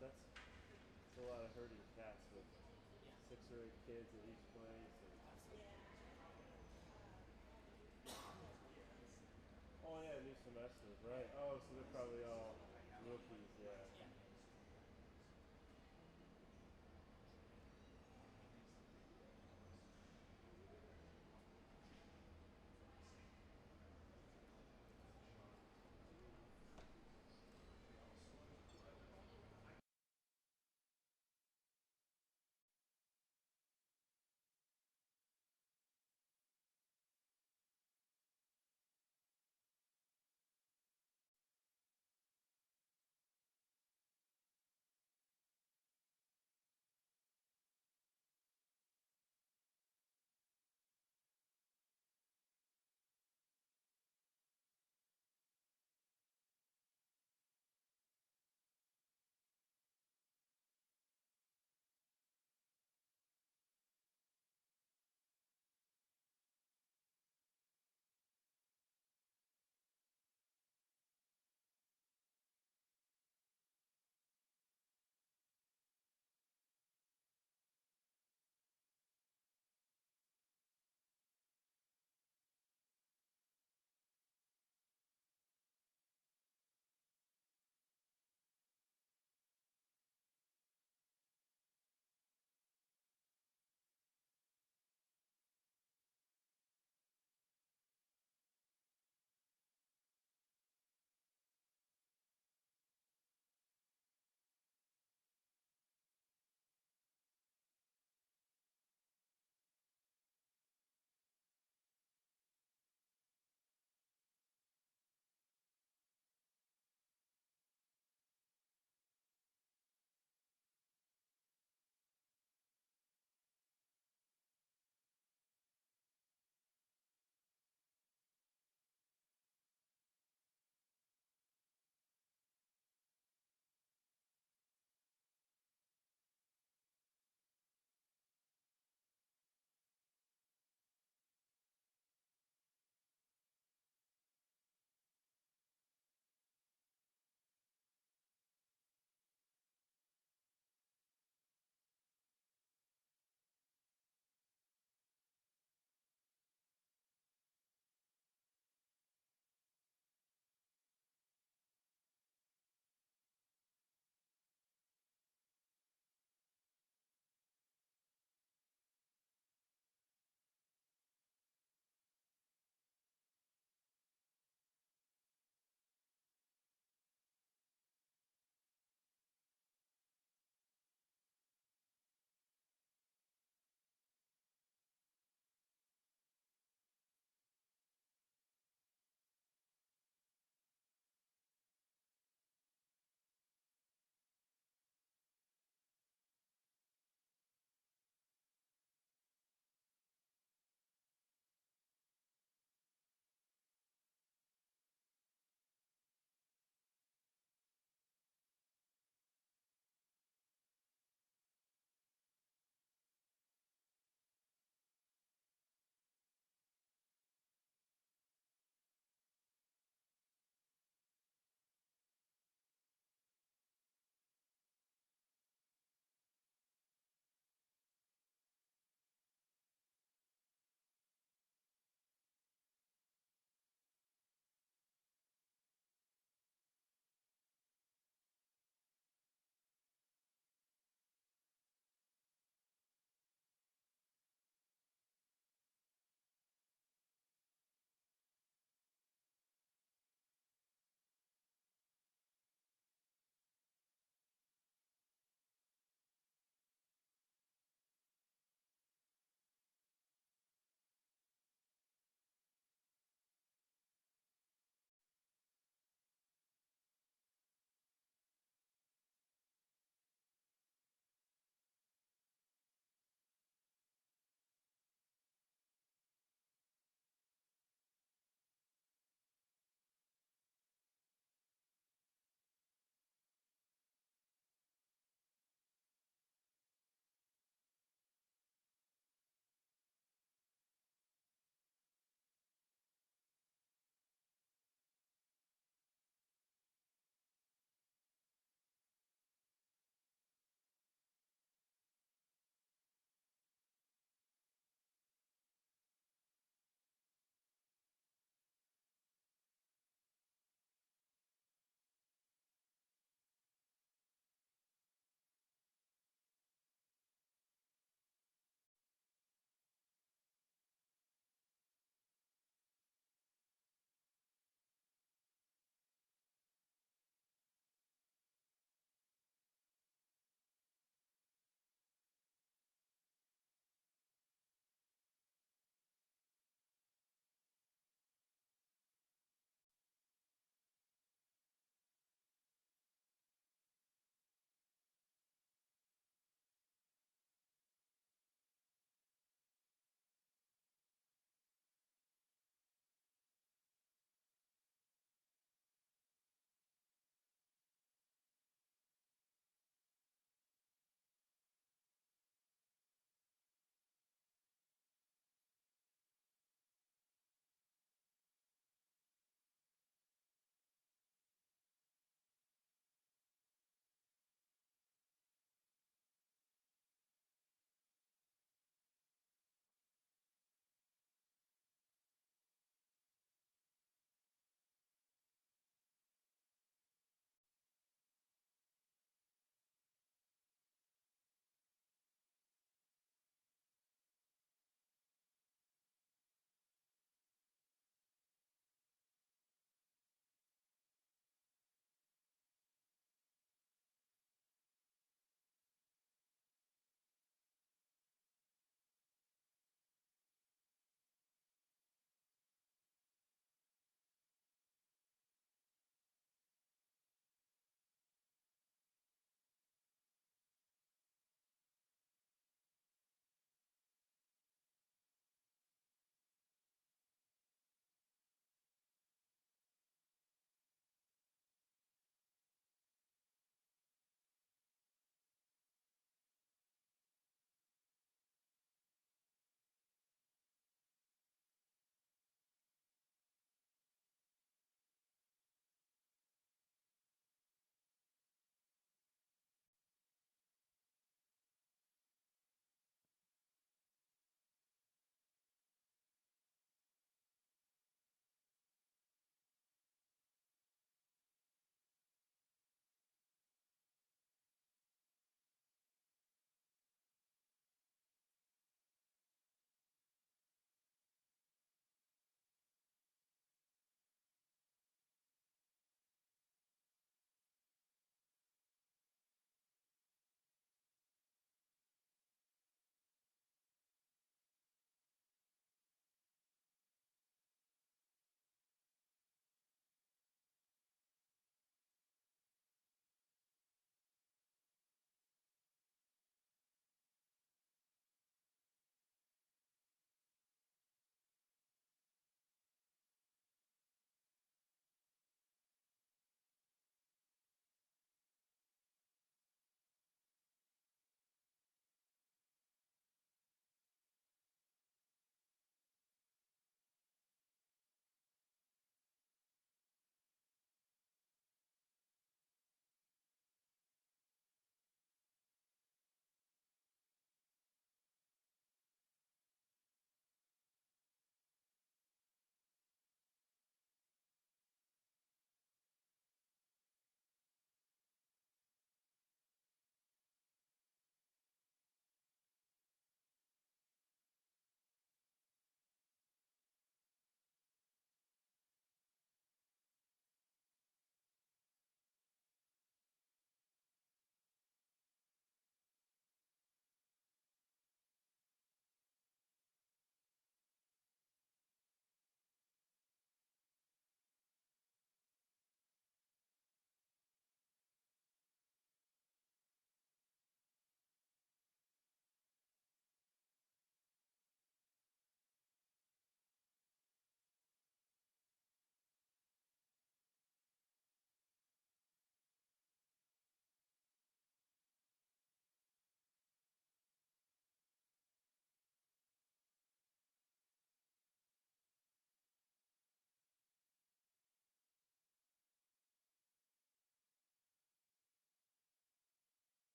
that's a lot of herding cats with Yeah, 6 or 8 kids at each place. absolutely. Oh yeah, new semesters, right? Oh, so they're probably all rookies, yeah. Yeah.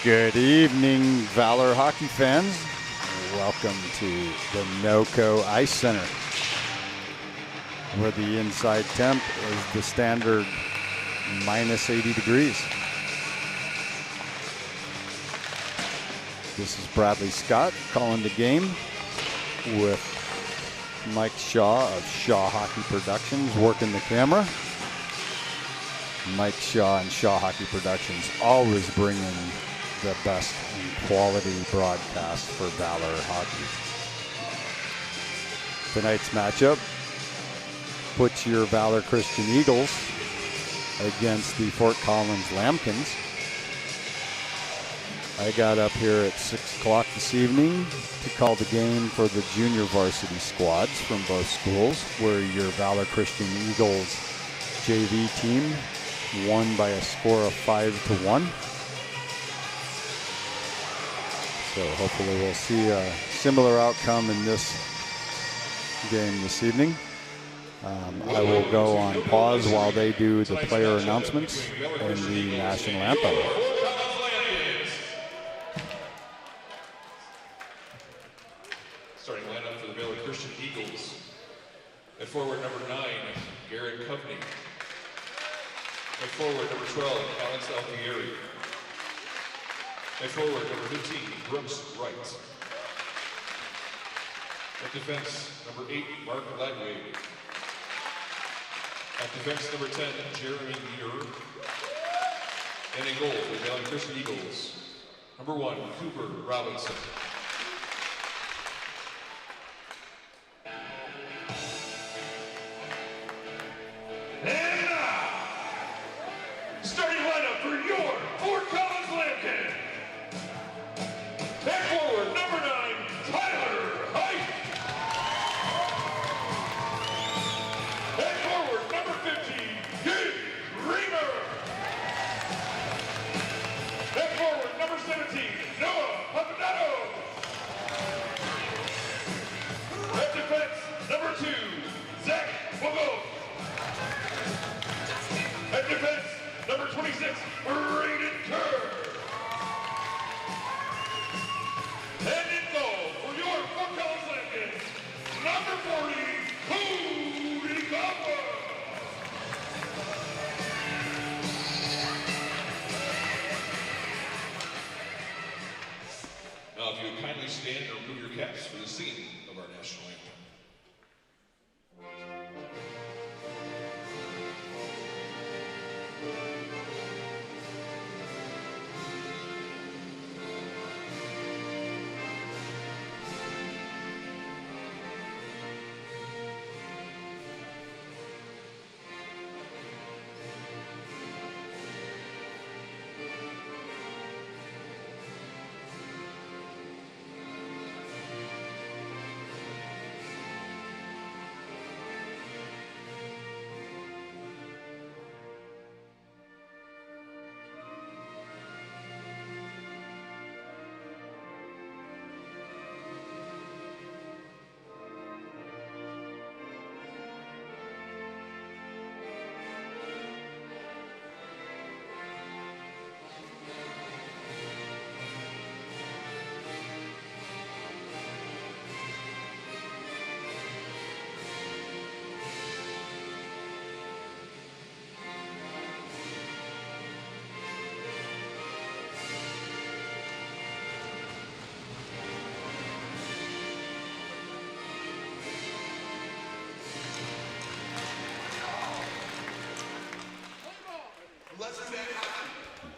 Good evening, Valor hockey fans. Welcome to the NOCO Ice Center, where the inside temp is the standard minus 80 degrees. This is Bradley Scott calling the game with Mike Shaw of Shaw Hockey Productions working the camera. Mike Shaw and Shaw Hockey Productions always bringing the best and quality broadcast for Valor hockey. Tonight's matchup puts your Valor Christian Eagles against the Fort Collins Lambkins. I got up here at 6 o'clock this evening to call the game for the junior varsity squads from both schools, where your Valor Christian Eagles JV team won by a score of 5-1. So hopefully we'll see a similar outcome in this game this evening. I will go on pause while they do the player announcements and the national anthem. Starting lineup for the Valor Christian Eagles. At forward, number 9, Garrett Coveney. At forward, number 12, Alex Alfieri. At forward, number 15, Brooks Wright. At defense, number 8, Mark Lagway. At defense, number 10, Jeremy Muir. And in goal for the Valor Christian Eagles, number 1, Cooper Robinson. And now, starting lineup for your Fort Collins Lambkin. At forward, number 9, Tyler Height. At forward, number 15, Gabe Reamer. At forward, number 17, Noah Papanato. At defense, number 2, Zach Bogo. At defense, number 26, Braden Kerr. And in goal for your Fort Collins Lambkins, number 40, Cody Gopper. Now, if you would kindly stand or remove your caps for the singing of our national anthem.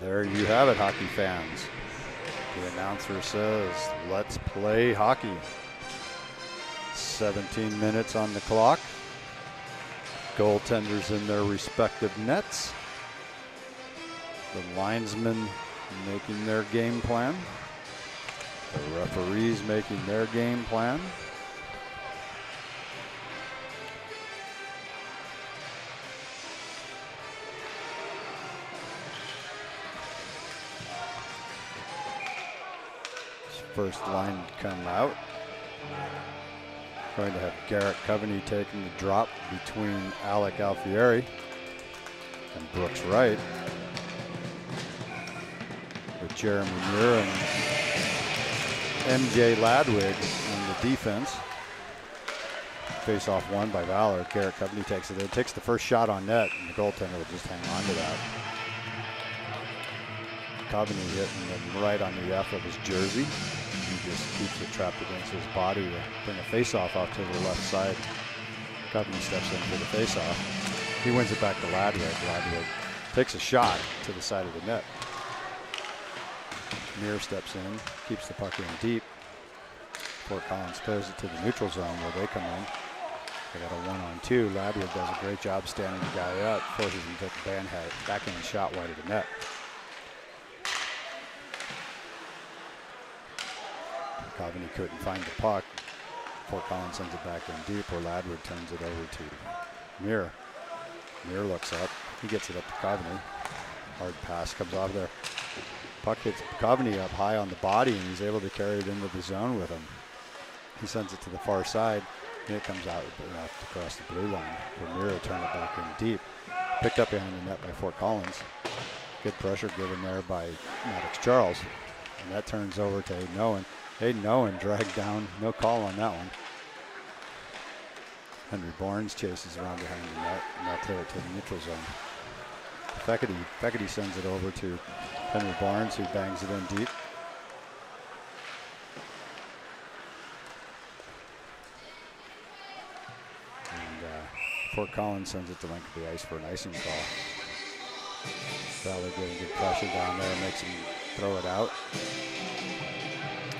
There you have it, hockey fans. The announcer says, let's play hockey. 17 minutes on the clock. Goaltenders in their respective nets. The linesmen making their game plan. The referees making their game plan. First line come out. Going to have Garrett Coveney taking the drop between Alec Alfieri and Brooks Wright. With Jeremy Muir and MJ Ladwig on the defense. Face off won by Valor. Garrett Coveney takes it. It takes the first shot on net, and the goaltender will just hang on to that. Coveney hitting him right on the F of his jersey. He just keeps it trapped against his body to bring a face-off off to the left side. Coveney steps in for the face-off. He wins it back to Ladwig. Ladwig takes a shot to the side of the net. Muir steps in, keeps the puck in deep. Fort Collins throws it to the neutral zone where they come in. They got a 1-on-2. Ladwig does a great job standing the guy up, forces him to take a backhand shot wide of the net. Coveney couldn't find the puck. Fort Collins sends it back in deep where Ladwig turns it over to Muir. Muir looks up. He gets it up to Coveney. Hard pass comes off there. Puck hits Coveney up high on the body, and he's able to carry it into the zone with him. He sends it to the far side, and it comes out across the blue line. Muir will turn it back in deep. Picked up behind the net by Fort Collins. Good pressure given there by Maddox Charles. And that turns over to Aiden Owen. Aiden Owen dragged down, no call on that one. Henry Barnes chases around behind the net, and that's it to the neutral zone. Feckety sends it over to Henry Barnes, who bangs it in deep. And Fort Collins sends it to length of the ice for an icing call. Valor getting good pressure down there, makes him throw it out.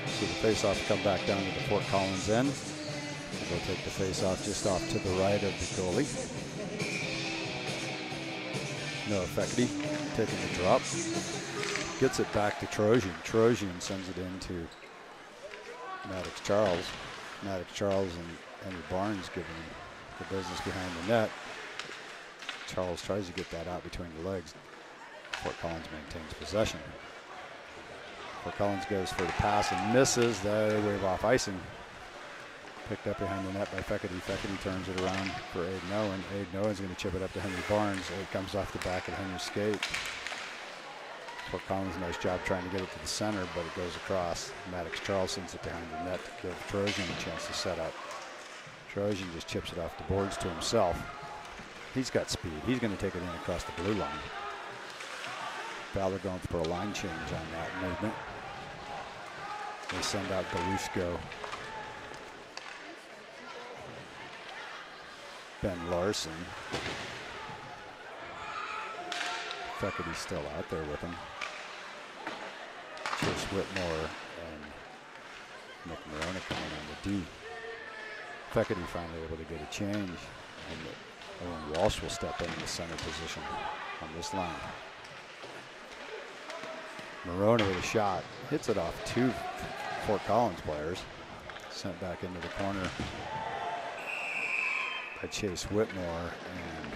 So the face-off come back down to the Fort Collins end. They'll take the face-off just off to the right of the goalie. Noah Feckety taking the drop. Gets it back to Trojan. Trojan sends it into Maddox Charles. Maddox Charles and Henry Barnes giving the business behind the net. Charles tries to get that out between the legs. Fort Collins maintains possession. Fort Collins goes for the pass and misses. They wave off icing. Picked up behind the net by Feckety. Feckety turns it around for Aiden Owen. Aiden Owen's going to chip it up to Henry Barnes. It comes off the back of Henry's skate. Fort Collins, nice job trying to get it to the center, but it goes across. Maddox Charles sends it behind the net to give Trojan a chance to set up. Trojan just chips it off the boards to himself. He's got speed. He's going to take it in across the blue line. Valor going for a line change on that movement. They send out Belushko. Ben Larson. Feckety's still out there with him. Chase Whitmore and Nick Morona coming on the D. Feckety finally able to get a change, and Owen Walsh will step in the center position on this line. Morona with a shot, hits it off two Fort Collins players, sent back into the corner by Chase Whitmore, and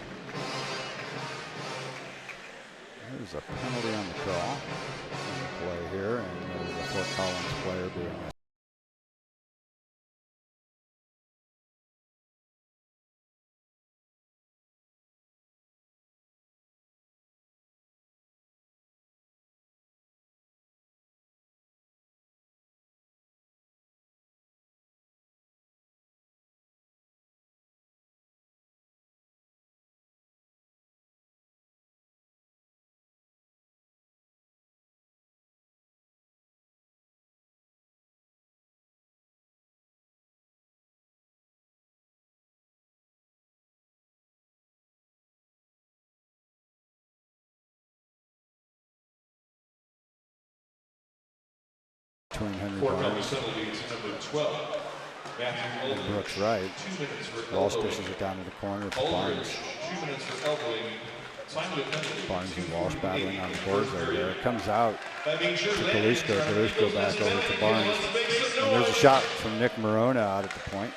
there's a penalty on the call on the play here, and there's a Fort Collins player being between Henry Barnes and Brooks Wright. Walsh pushes it down to the corner for Barnes. Barnes and Walsh battling on the boards there. It comes out to Belushko. Belushko back over to Barnes. And there's a shot from Nick Morona out at the point.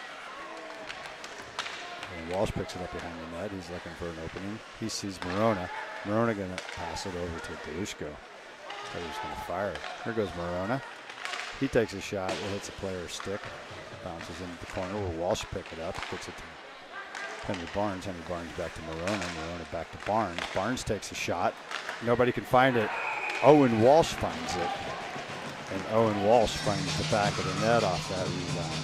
And Walsh picks it up behind the net. He's looking for an opening. He sees Morona. Morona going to pass it over to Belushko. Thought he was going to fire. Here goes Morona. He takes a shot, it hits a player's stick, bounces into the corner where Walsh pick it up, gets it to Henry Barnes. Henry Barnes back to Morona. Morona back to Barnes. Barnes takes a shot. Nobody can find it. Owen Walsh finds it. And Owen Walsh finds the back of the net off that rebound.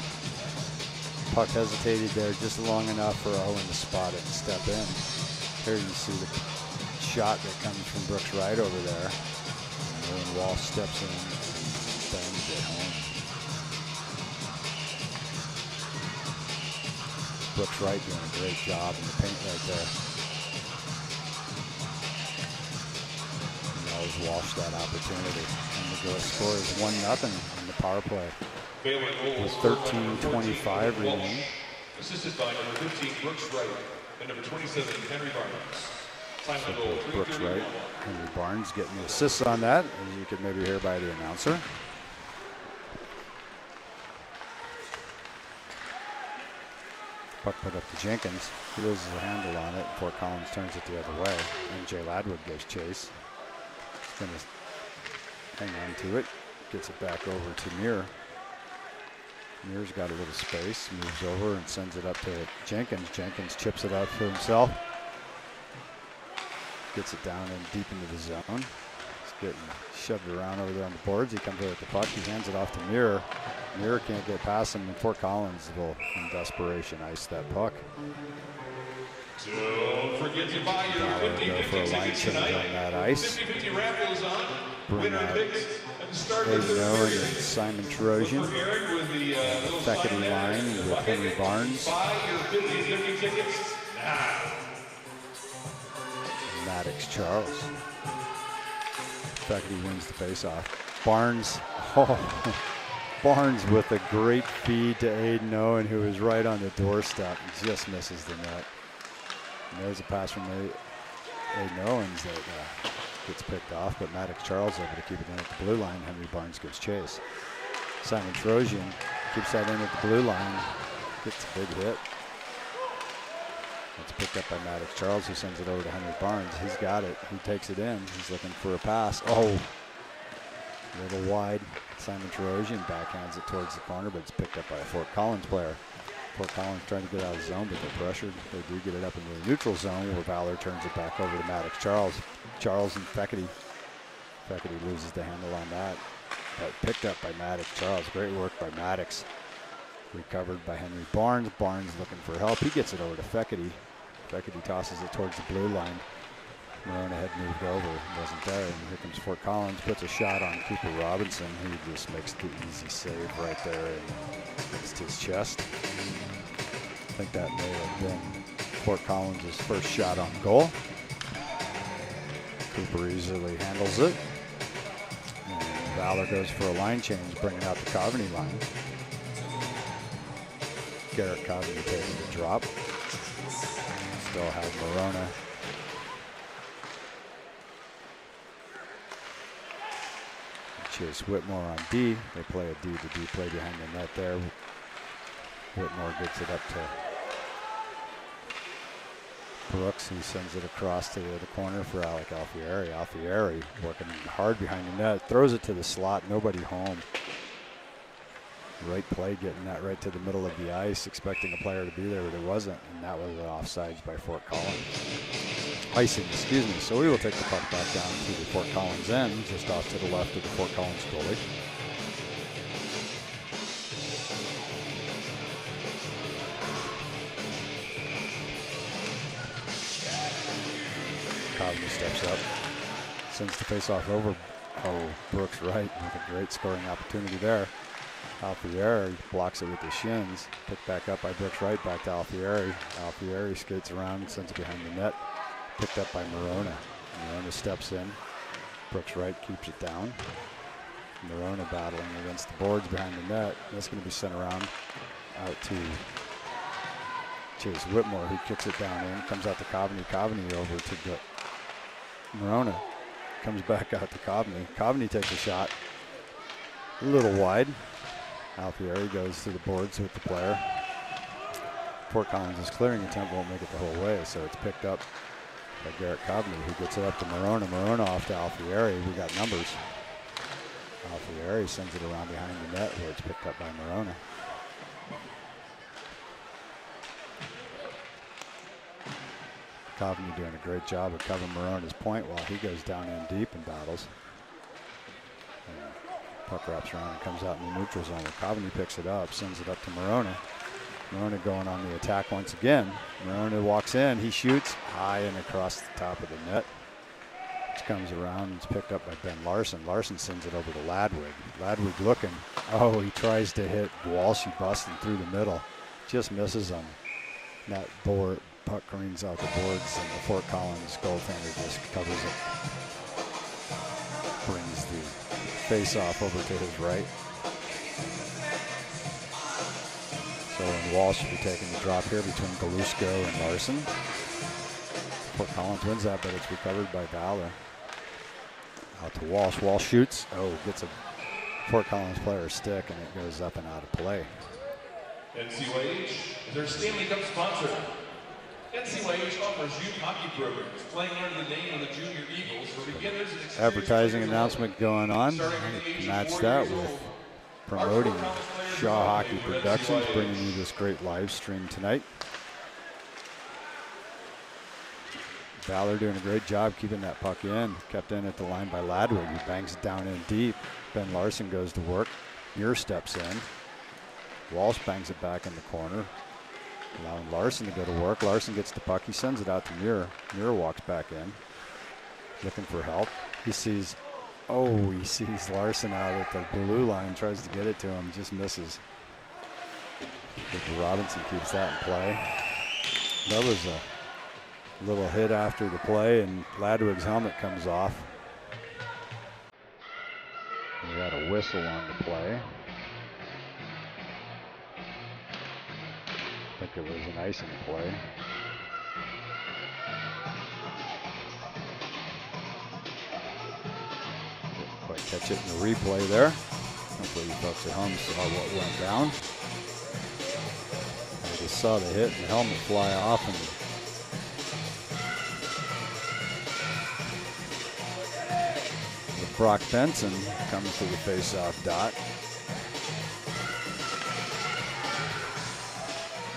Puck hesitated there just long enough for Owen to spot it and step in. Here you see the shot that comes from Brooks Wright over there. And Owen Walsh steps in and bangs it home. Brooks Wright doing a great job in the paint right there. And always Walsh that opportunity. And the score is 1-0 in the power play. With 13:25 remaining. Assisted by number 15, Brooks Wright, and number 27, Henry Barnes. Time to goal, Brooks Wright, Henry Barnes getting the assists on that, as you could maybe hear by the announcer. Puck put up to Jenkins. He loses a handle on it. Fort Collins turns it the other way. And Jay Ladwood gives chase. He's going to hang on to it. Gets it back over to Muir. Muir's got a little space, moves over and sends it up to Jenkins. Jenkins chips it out for himself. Gets it down and deep into the zone. He's getting shoved around over there on the boards. He comes over with the puck. He hands it off to Muir. Muir can't get past him, and Fort Collins will, in desperation, ice that puck. Don't forget to buy your 50-50 for a line tickets change tonight. on that ice. 50-50 raffle is on. Bring Winner out picks at the start of the Aiden Owen third and Simon Trojan. Theckerty line with Henry Barnes. Buy your 50-50 tickets now. Maddox Charles. Theckerty wins the faceoff. Barnes, Barnes with a great feed to Aiden Owen, who is right on the doorstep and just misses the net. And there's a pass from Aiden Owens that gets picked off, but Maddox Charles able to keep it in at the blue line. Henry Barnes gives chase. Simon Trojan keeps that in at the blue line, gets a big hit. It's picked up by Maddox Charles, who sends it over to Henry Barnes. He's got it. He takes it in. He's looking for a pass. Oh, a little wide. Simon Trojan backhands it towards the corner, but it's picked up by a Fort Collins player. Fort Collins trying to get out of the zone, but they're pressured. They do get it up into the neutral zone, where Valor turns it back over to Maddox Charles. Charles and Theckerty. Theckerty loses the handle on that, but picked up by Maddox Charles. Great work by Maddox. Recovered by Henry Barnes. Barnes looking for help. He gets it over to Theckerty. Theckerty tosses it towards the blue line. Morona had moved over, wasn't there, and here comes Fort Collins, puts a shot on Cooper Robinson. He just makes the easy save right there and against his chest. I think that may have been Fort Collins' first shot on goal. Cooper easily handles it. And Valor goes for a line change, bringing out the Coveney line. Garrett Coveney taking the drop. Still have Morona. Chase Whitmore on D. They play a D to D play behind the net there. Whitmore gets it up to Brooks. He sends it across to the corner for Alec Alfieri. Alfieri working hard behind the net. Throws it to the slot. Nobody home. Right play, getting that right to the middle of the ice, expecting a player to be there, but it wasn't, and that was an offsides by Fort Collins. Icing, excuse me. So we will take the puck back down to the Fort Collins end, just off to the left of the Fort Collins goalie. Cosby steps up, sends the faceoff over. Oh, Brooks Wright with a great scoring opportunity there. Alfieri blocks it with the shins. Picked back up by Brooks Wright, back to Alfieri. Alfieri skates around, sends it behind the net. Picked up by Morona. Morona steps in. Brooks Wright keeps it down. Morona battling against the boards behind the net. That's going to be sent around out to Chase Whitmore, who kicks it down in. Comes out to Coveney. Coveney over to Morona. Comes back out to Coveney. Coveney takes a shot. A little wide. Alfieri goes to the boards with the player. Fort Collins' clearing attempt won't make it the whole way, so it's picked up by Garrett Coveney, who gets it up to Morona. Morona off to Alfieri. We got numbers. Alfieri sends it around behind the net, where it's picked up by Morona. Coveney doing a great job of covering Morona's point while he goes down in deep and battles. Puck wraps around and comes out in the neutral zone. Coveney picks it up, sends it up to Morona. Morona going on the attack once again. Morona walks in, he shoots high and across the top of the net. Which comes around, it's picked up by Ben Larson. Larson sends it over to Ladwig. Ladwig looking, oh, he tries to hit Walsh, he busting through the middle. Just misses him. That board, puck greens out the boards, and the Fort Collins goaltender just covers it. Brings the face-off over to his right. So Walsh will be taking the drop here between Galushko and Larson. Fort Collins wins that, but it's recovered by Valor. Out to Walsh. Walsh shoots. Oh, gets a Fort Collins player stick, and it goes up and out of play. NCYH is their Stanley Cup sponsor. NCYH offers youth hockey programs playing under the name of the Junior Eagles for beginners and experienced Advertising announcement going on. Match that with promoting Shaw Hockey Productions, bringing you this great live stream tonight. Valor doing a great job keeping that puck in. Kept in at the line by Ladwig. He bangs it down in deep. Ben Larson goes to work. Muir steps in. Walsh bangs it back in the corner, allowing Larson to go to work. Larson gets the puck. He sends it out to Muir. Muir walks back in, looking for help. He sees Larson out at the blue line, tries to get it to him, just misses. Robinson keeps that in play. That was a little hit after the play, and Ladwig's helmet comes off. We got a whistle on the play. I think it was an icing play. Didn't quite catch it in the replay there. Hopefully you folks at home saw what went down. I just saw the hit and the helmet fly off, and Brock Benson comes to the face-off dot.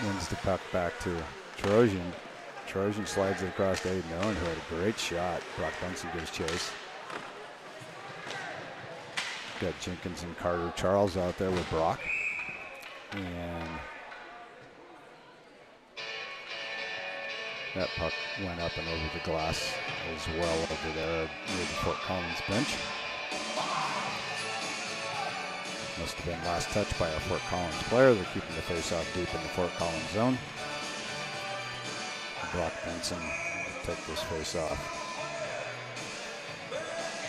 Wins the puck back to Trojan. Trojan slides it across to Aiden Owen, who had a great shot. Brock Benson gives chase. Got Jenkins and Carter Charles out there with Brock. And that puck went up and over the glass as well over there near the Fort Collins bench. Must have been last touched by a Fort Collins player. They're keeping the face-off deep in the Fort Collins zone. Brock Benson will take this face-off.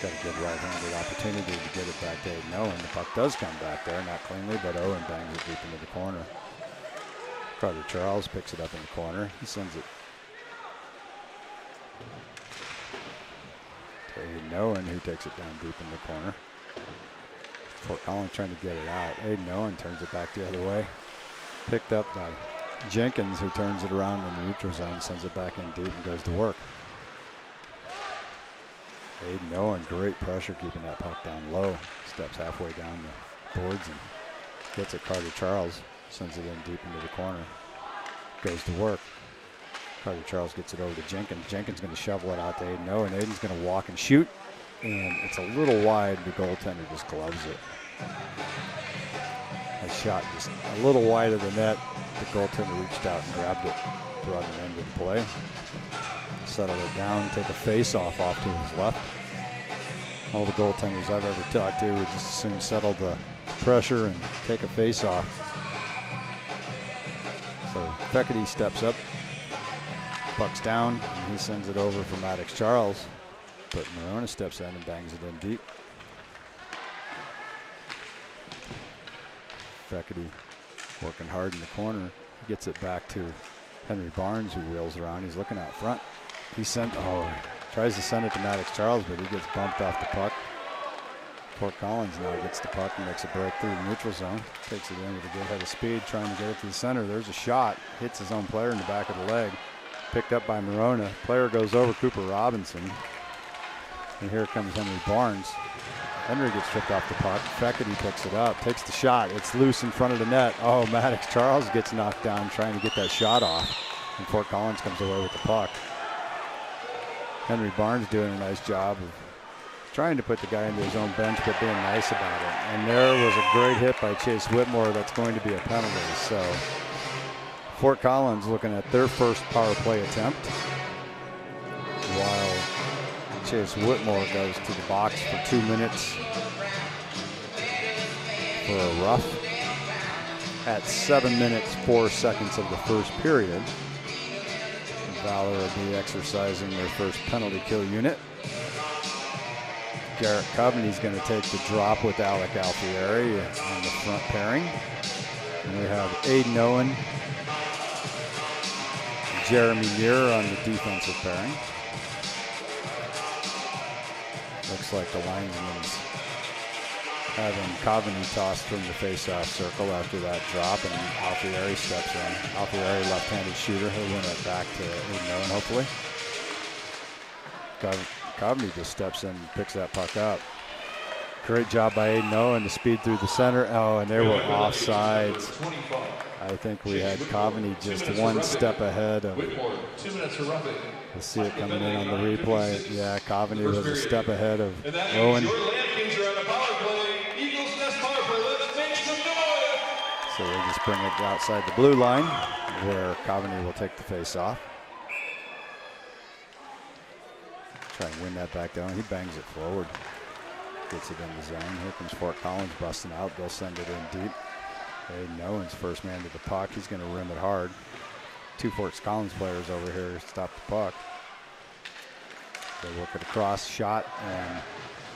Got a good right-handed opportunity to get it back to Aiden Owen. The puck does come back there, not cleanly, but Owen bangs it deep into the corner. Carter Charles picks it up in the corner. He sends it to Aiden Owen, who takes it down deep in the corner. Fort Collins trying to get it out. Aiden Owen turns it back the other way. Picked up by Jenkins, who turns it around in the neutral zone, sends it back in deep and goes to work. Aiden Owen, great pressure keeping that puck down low. Steps halfway down the boards and gets it. Carter Charles sends it in deep into the corner. Goes to work. Carter Charles gets it over to Jenkins. Jenkins going to shovel it out to Aiden Owen. Aiden's going to walk and shoot. And it's a little wide. The goaltender just gloves it. A shot just a little wide of the net. The goaltender reached out and grabbed it, brought it into the play. Settle it down, take a face-off off to his left. All the goaltenders I've ever talked to would just as soon settle the pressure and take a face-off. So Feckerty steps up, puck's down, and he sends it over for Maddox Charles. But Morona steps in and bangs it in deep. Feckerty working hard in the corner. He gets it back to Henry Barnes, who wheels around. He's looking out front. Tries to send it to Maddox Charles, but he gets bumped off the puck. Fort Collins now gets the puck and makes a break through the neutral zone. Takes it in with a good head of speed, trying to get it to the center. There's a shot. Hits his own player in the back of the leg. Picked up by Morona. Player goes over Cooper Robinson. And here comes Henry Barnes. Henry gets stripped off the puck. Feckerty picks it up, takes the shot. It's loose in front of the net. Oh, Maddox Charles gets knocked down trying to get that shot off. And Fort Collins comes away with the puck. Henry Barnes doing a nice job of trying to put the guy into his own bench, but being nice about it. And there was a great hit by Chase Whitmore that's going to be a penalty. So Fort Collins looking at their first power play attempt, while Chase Whitmore goes to the box for 2 minutes for a rough at 7 minutes, 4 seconds of the first period. Valor will be exercising their first penalty kill unit. Garrett Coveney's going to take the drop with Alec Alfieri on the front pairing. And we have Aiden Owen, Jeremy Muir on the defensive pairing. Looks like the linesman's having Coveney tossed from the face-off circle after that drop, and Alfieri steps in. Alfieri, left-handed shooter, he'll win it back to Aiden Owen, hopefully. Coveney just steps in and picks that puck up. Great job by Aiden Owen to speed through the center. Oh, and they were offsides. I think we had Coveney just one step ahead of. We'll see it coming in on the replay. Yeah, Coveney was a step ahead of Owen. So we'll just bring it outside the blue line, where Coveney will take the face off. Try and win that back down. He bangs it forward. Gets it in the zone. Here comes Fort Collins busting out. They'll send it in deep. Aiden Owen's first man to the puck. He's going to rim it hard. 2 Fort Collins players over here to stop the puck. They work it across, shot, and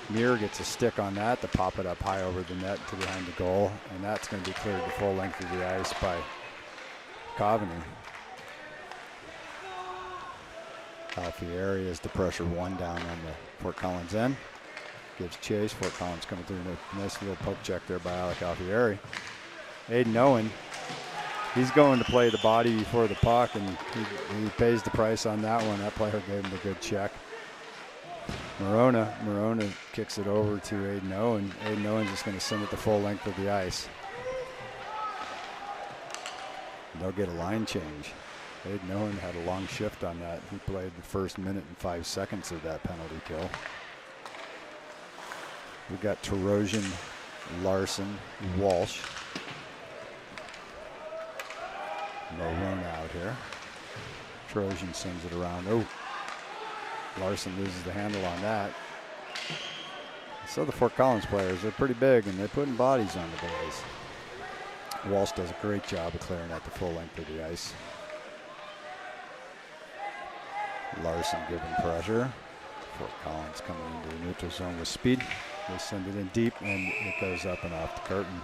Muir gets a stick on that to pop it up high over the net to behind the goal, and that's going to be cleared the full length of the ice by Coveney. Alfieri is the pressure 1 down on the Fort Collins end. Gives chase. Fort Collins coming through. A nice little poke check there by Alec Alfieri. Aiden Owen, he's going to play the body before the puck, and he pays the price on that one. That player gave him a good check. Morona kicks it over to Aiden Owen. Aiden Owen's just going to send it the full length of the ice. And they'll get a line change. Aiden Owen had a long shift on that. He played the first minute and 5 seconds of that penalty kill. We got Terosian, Larson, Walsh. Morona out here. Terosian sends it around. Oh, Larson loses the handle on that. So the Fort Collins players, they're pretty big, and they're putting bodies on the boys. Walsh does a great job of clearing at the full length of the ice. Larson giving pressure. Fort Collins coming into the neutral zone with speed. They send it in deep, and it goes up and off the curtain.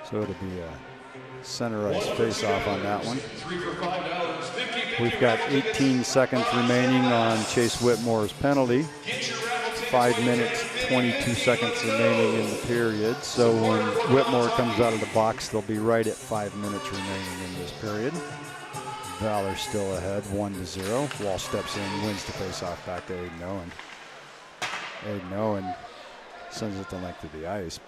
So it'll be a center ice face-off on that one. We've got 18 seconds remaining on Chase Whitmore's penalty. 5 minutes, 22 seconds remaining in the period. So when Whitmore comes out of the box, they'll be right at 5 minutes remaining in this period. Valor still ahead, 1-0. Walsh steps in, wins the face-off back to Aiden Owen. Aiden Owen sends it the length of the ice.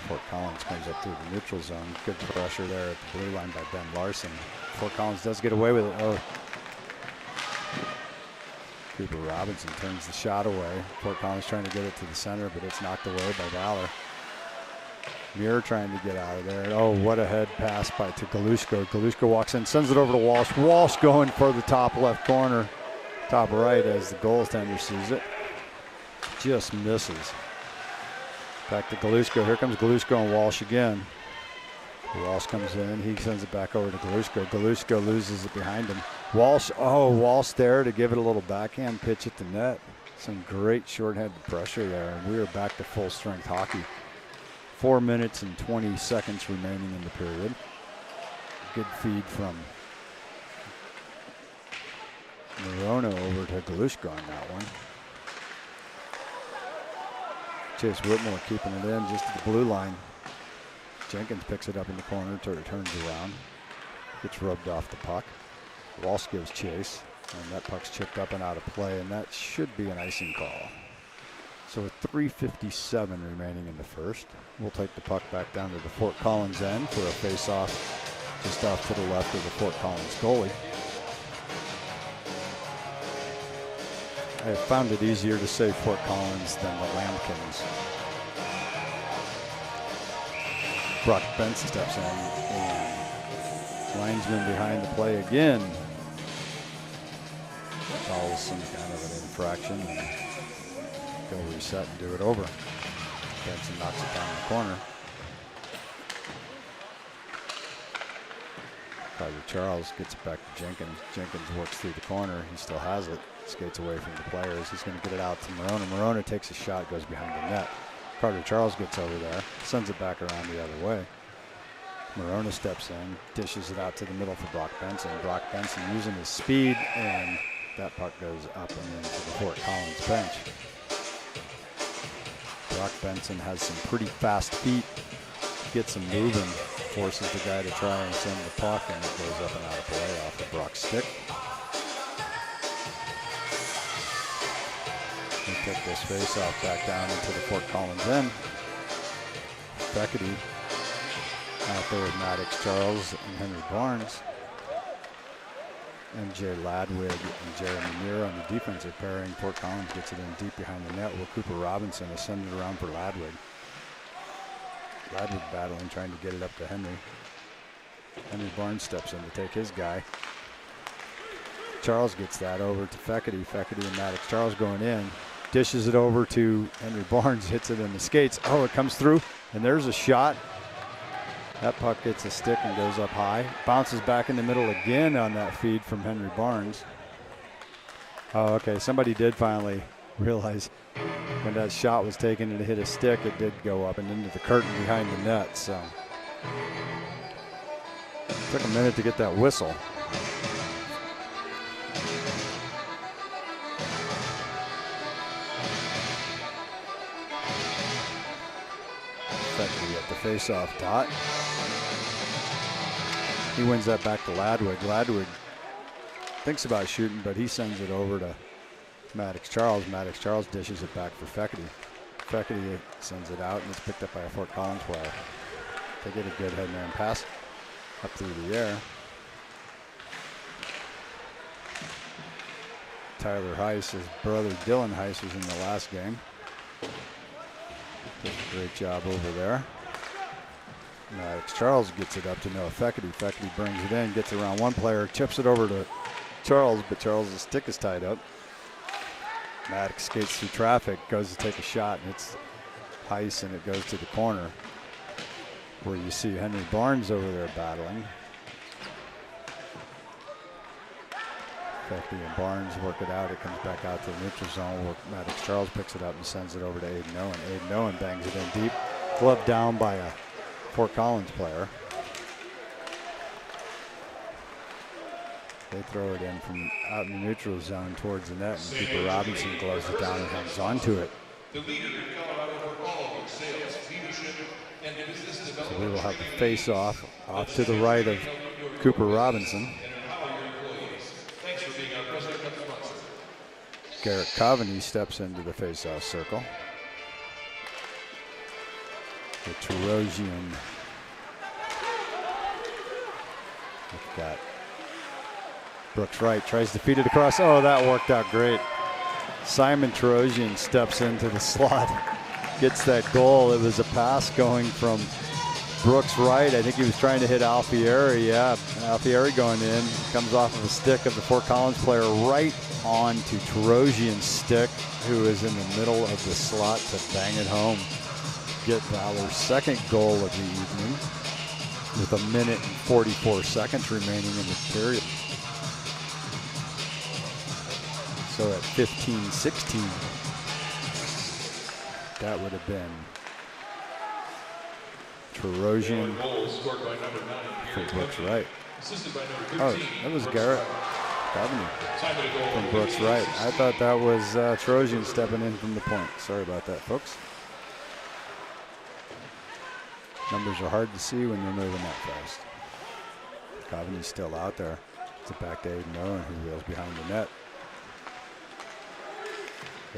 Fort Collins comes up through the neutral zone. Good pressure there at the blue line by Ben Larson. Fort Collins does get away with it. Oh. Cooper Robinson turns the shot away. Fort Collins trying to get it to the center, but it's knocked away by Valor. Muir trying to get out of there. Oh, what a head pass by to Galushko. Galushko walks in, sends it over to Walsh. Walsh going for the top left corner, top right as the goaltender sees it. Just misses. Back to Galushko. Here comes Galushko and Walsh again. Walsh comes in. He sends it back over to Galushko. Galushko loses it behind him. Walsh, oh, Walsh there to give it a little backhand pitch at the net. Some great short-handed pressure there, and we are back to full-strength hockey. 4 minutes and 20 seconds remaining in the period. Good feed from Morona over to Galushko on that one. Chase Whitmore keeping it in just at the blue line. Jenkins picks it up in the corner, turns around. Gets rubbed off the puck. Walsh gives chase, and that puck's chipped up and out of play, and that should be an icing call. So with 3:57 remaining in the first, we'll take the puck back down to the Fort Collins end for a face-off just off to the left of the Fort Collins goalie. I found it easier to say Fort Collins than the Lambkins. Brock Benson steps in, and linesman behind the play again calls some kind of an infraction and go reset and do it over. Benson knocks it down the corner. Carter Charles gets it back to Jenkins. Jenkins works through the corner. He still has it. Skates away from the players. He's going to get it out to Morona. Morona takes a shot, goes behind the net. Carter Charles gets over there, sends it back around the other way. Morona steps in, dishes it out to the middle for Brock Benson. Brock Benson using his speed, and that puck goes up and into the Fort Collins bench. Brock Benson has some pretty fast feet, gets him moving, forces the guy to try and send the puck, and it goes up and out of play off of Brock's stick. We take this face-off back down into the Fort Collins end. Beckety out there with Maddox Charles and Henry Barnes. MJ Ladwig and Jeremy Muir on the defensive pairing. Fort Collins gets it in deep behind the net, where Cooper Robinson is sending it around for Ladwig. Ladwig battling, trying to get it up to Henry. Henry Barnes steps in to take his guy. Charles gets that over to Feckety. Feckety and Maddox Charles going in. Dishes it over to Henry Barnes, hits it in the skates. Oh, it comes through, and there's a shot. That puck gets a stick and goes up high. Bounces back in the middle again on that feed from Henry Barnes. Oh, okay, somebody did finally realize when that shot was taken and it hit a stick, it did go up and into the curtain behind the net, so. Took a minute to get that whistle. At the face-off dot. He wins that back to Ladwig. Ladwig thinks about shooting, but he sends it over to Maddox Charles. Maddox Charles dishes it back for Feckety. Feckety sends it out, and it's picked up by a Fort Collins player. They get a good head-man pass up through the air. Tyler Heiss, his brother Dylan Heiss, was in the last game. Does a great job over there. Maddox Charles gets it up to Noah Feckety. Feckety brings it in, gets around one player, chips it over to Charles, but Charles' stick is tied up. Maddox skates through traffic, goes to take a shot, and it's Heiss, and it goes to the corner, where you see Henry Barnes over there battling. Feckety and Barnes work it out. It comes back out to the neutral zone, where Maddox Charles picks it up and sends it over to Aiden Owen. Aiden Owen bangs it in deep. Glove down by a Fort Collins player. They throw it in from out in the neutral zone towards the net, and Cooper Robinson gloves it down and hangs onto it. The leader in Colorado for all of sales, leadership, and business development. So we will have the face-off off to the right of Cooper Robinson. Thanks for being our President Cup sponsor. Garrett Coveney steps into the face-off circle. The Terosian. We've got Brooks Wright tries to feed it across. Oh, that worked out great. Simon Terosian steps into the slot, gets that goal. It was a pass going from Brooks Wright. I think he was trying to hit Alfieri. Yeah, Alfieri going in. Comes off of a stick of the Fort Collins player right onto Terosian's stick, who is in the middle of the slot to bang it home. Get Valor's second goal of the evening with 1 minute and 44 seconds remaining in the period. So at 15-16, that would have been Terosian for Brooks Wright. Oh, that was Garrett Coveney from Brooks Wright. I thought that was Terosian stepping in from the point. Sorry about that, folks. Numbers are hard to see when you're moving that fast. Coveney's still out there. It's a back to Aiden Owen, who wheels behind the net.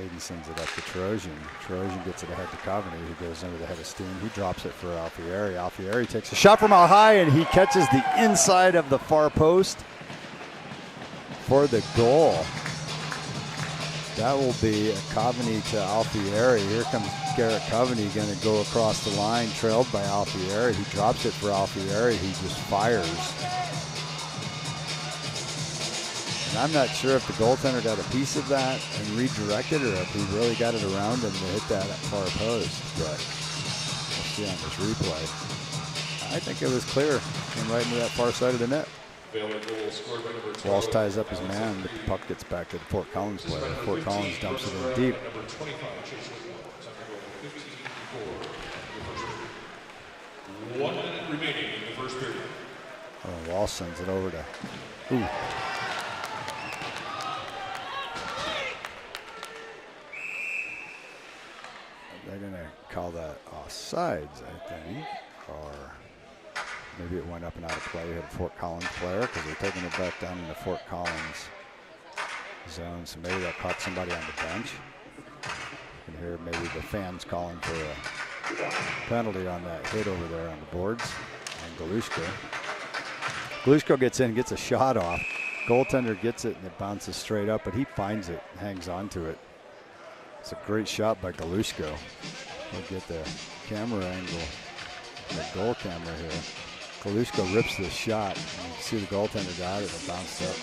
80 sends it up to Trojan. Trojan gets it ahead to Coveney, who goes under the head of steam. He drops it for Alfieri. Alfieri takes a shot from out high, and he catches the inside of the far post for the goal. That will be a Coveney to Alfieri. Here comes Garrett Coveney, going to go across the line, trailed by Alfieri. He drops it for Alfieri. He just fires. And I'm not sure if the goaltender got a piece of that and redirected, or if he really got it around him to hit that far post. But we'll see on this replay. I think it was clear. Came right into that far side of the net. Valor goal scored by number 12. Walsh ties up his man, but the puck gets back to the Fort Collins player. Fort Collins dumps it in deep. Number 25, Chase Whitmore. 1 minute remaining in the first period. Oh, Walsh sends it over to. Ooh. They're going to call that offsides, I think. Or maybe it went up and out of play. Hit a Fort Collins player because they're taking it back down in the Fort Collins zone. So maybe that caught somebody on the bench. You can hear maybe the fans calling for a penalty on that hit over there on the boards. And Galushko. Galushko gets in, gets a shot off. Goaltender gets it and it bounces straight up, but he finds it, hangs on to it. It's a great shot by Galushko. We'll get the camera angle, the goal camera here. Galushko rips this shot. And you can see the goaltender got it. It bounced up.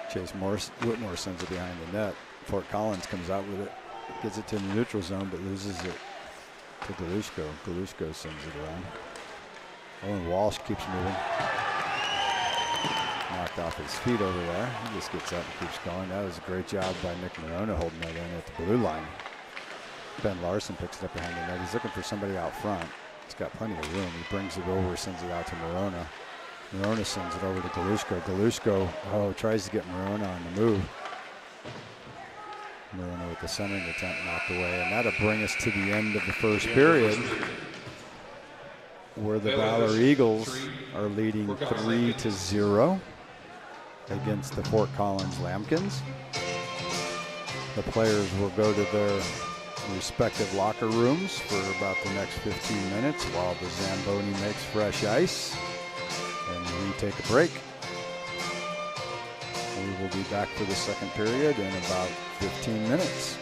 Chase Whitmore sends it behind the net. Fort Collins comes out with it, gets it to the neutral zone, but loses it to Galushko. Galushko sends it around. Owen Walsh keeps moving. Knocked off his feet over there. He just gets up and keeps going. That was a great job by Nick Morona holding that in at the blue line. Ben Larson picks it up behind the net. He's looking for somebody out front. He's got plenty of room. He brings it over, sends it out to Morona. Morona sends it over to Galushko. Galushko, tries to get Morona on the move. Morona with the centering attempt knocked away. And that'll bring us to the end of the first period, where the Valor Eagles are leading 3-0 against the Fort Collins Lambkins. The players will go to their respective locker rooms for about the next 15 minutes while the Zamboni makes fresh ice and we take a break. We will be back for the second period in about 15 minutes.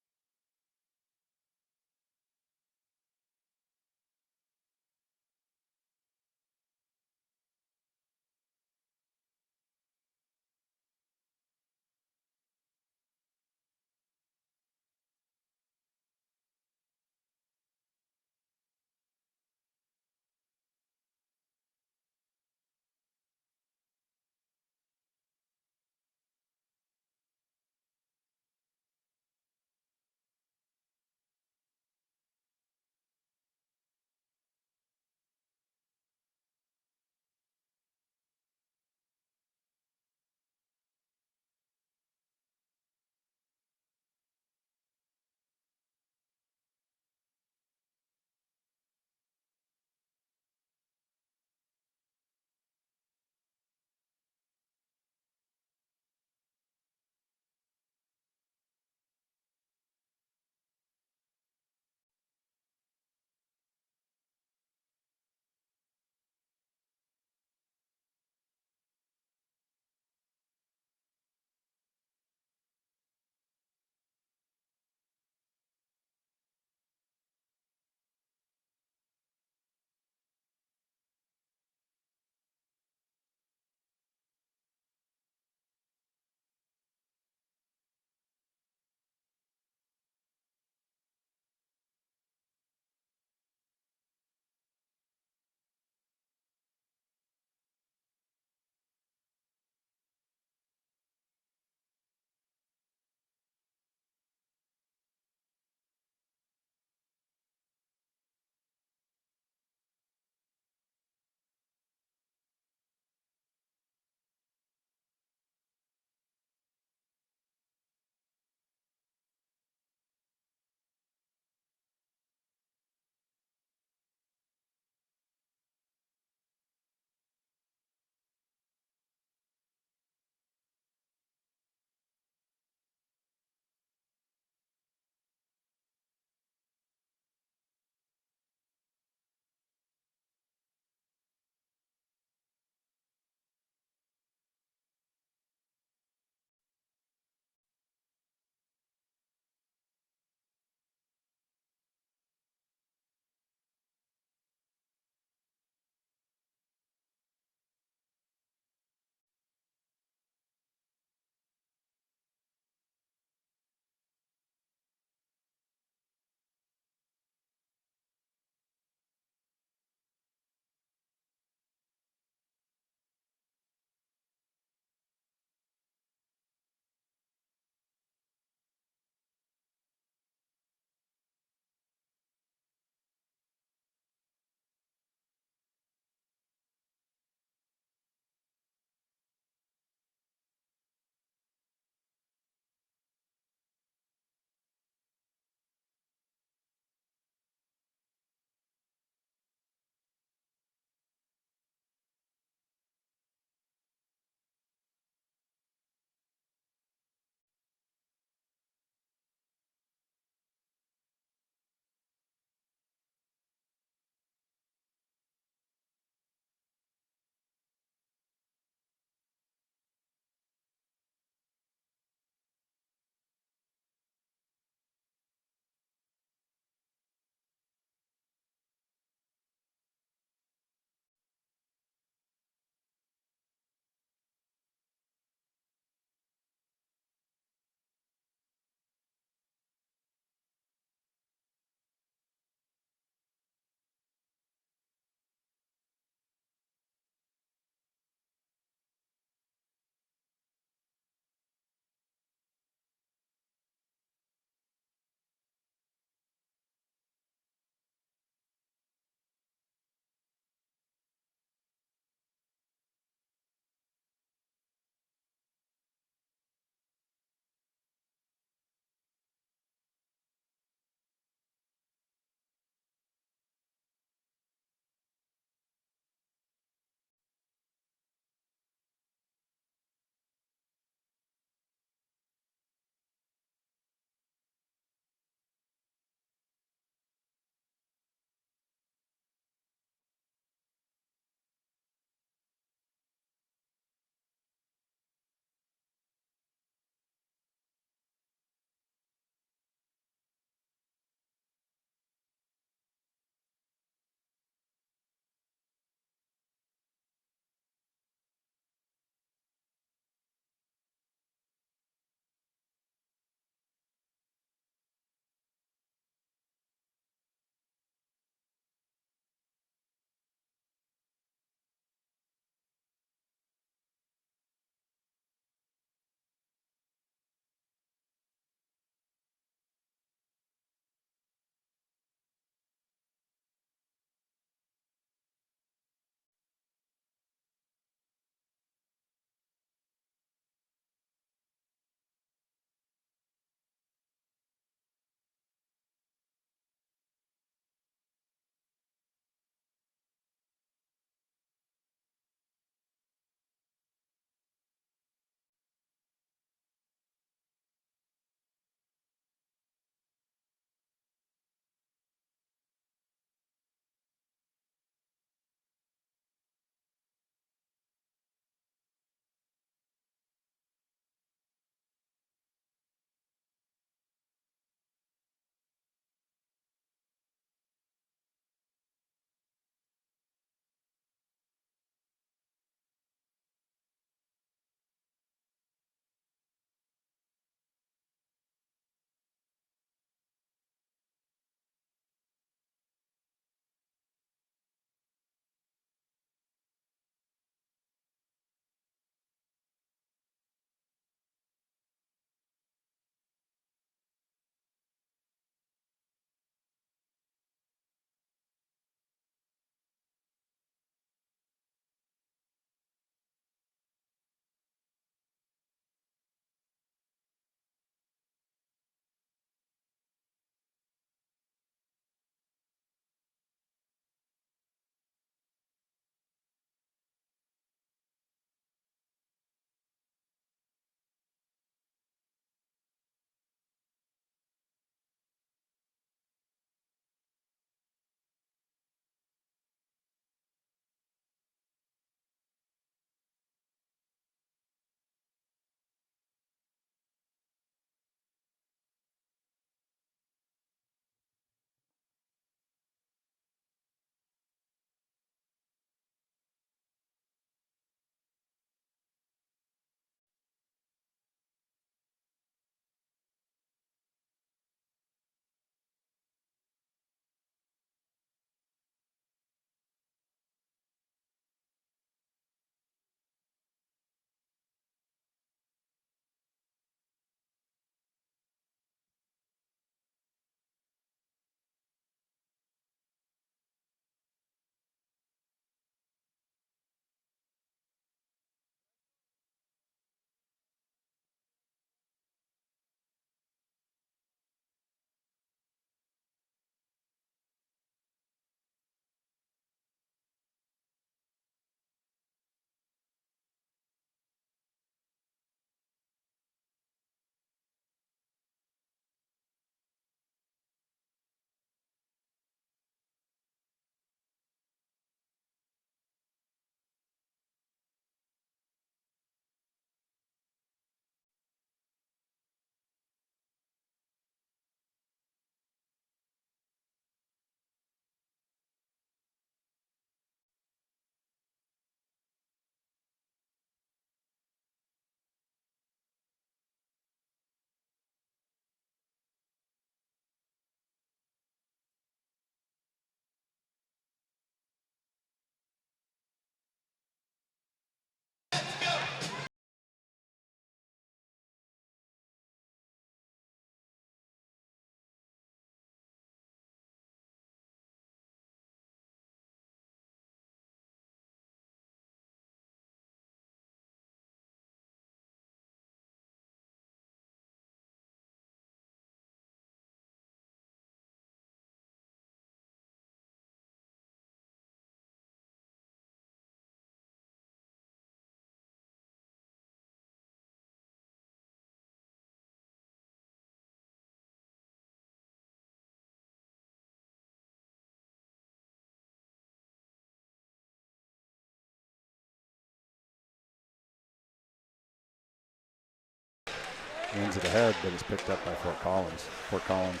wins it ahead, but it's picked up by Fort Collins. Fort Collins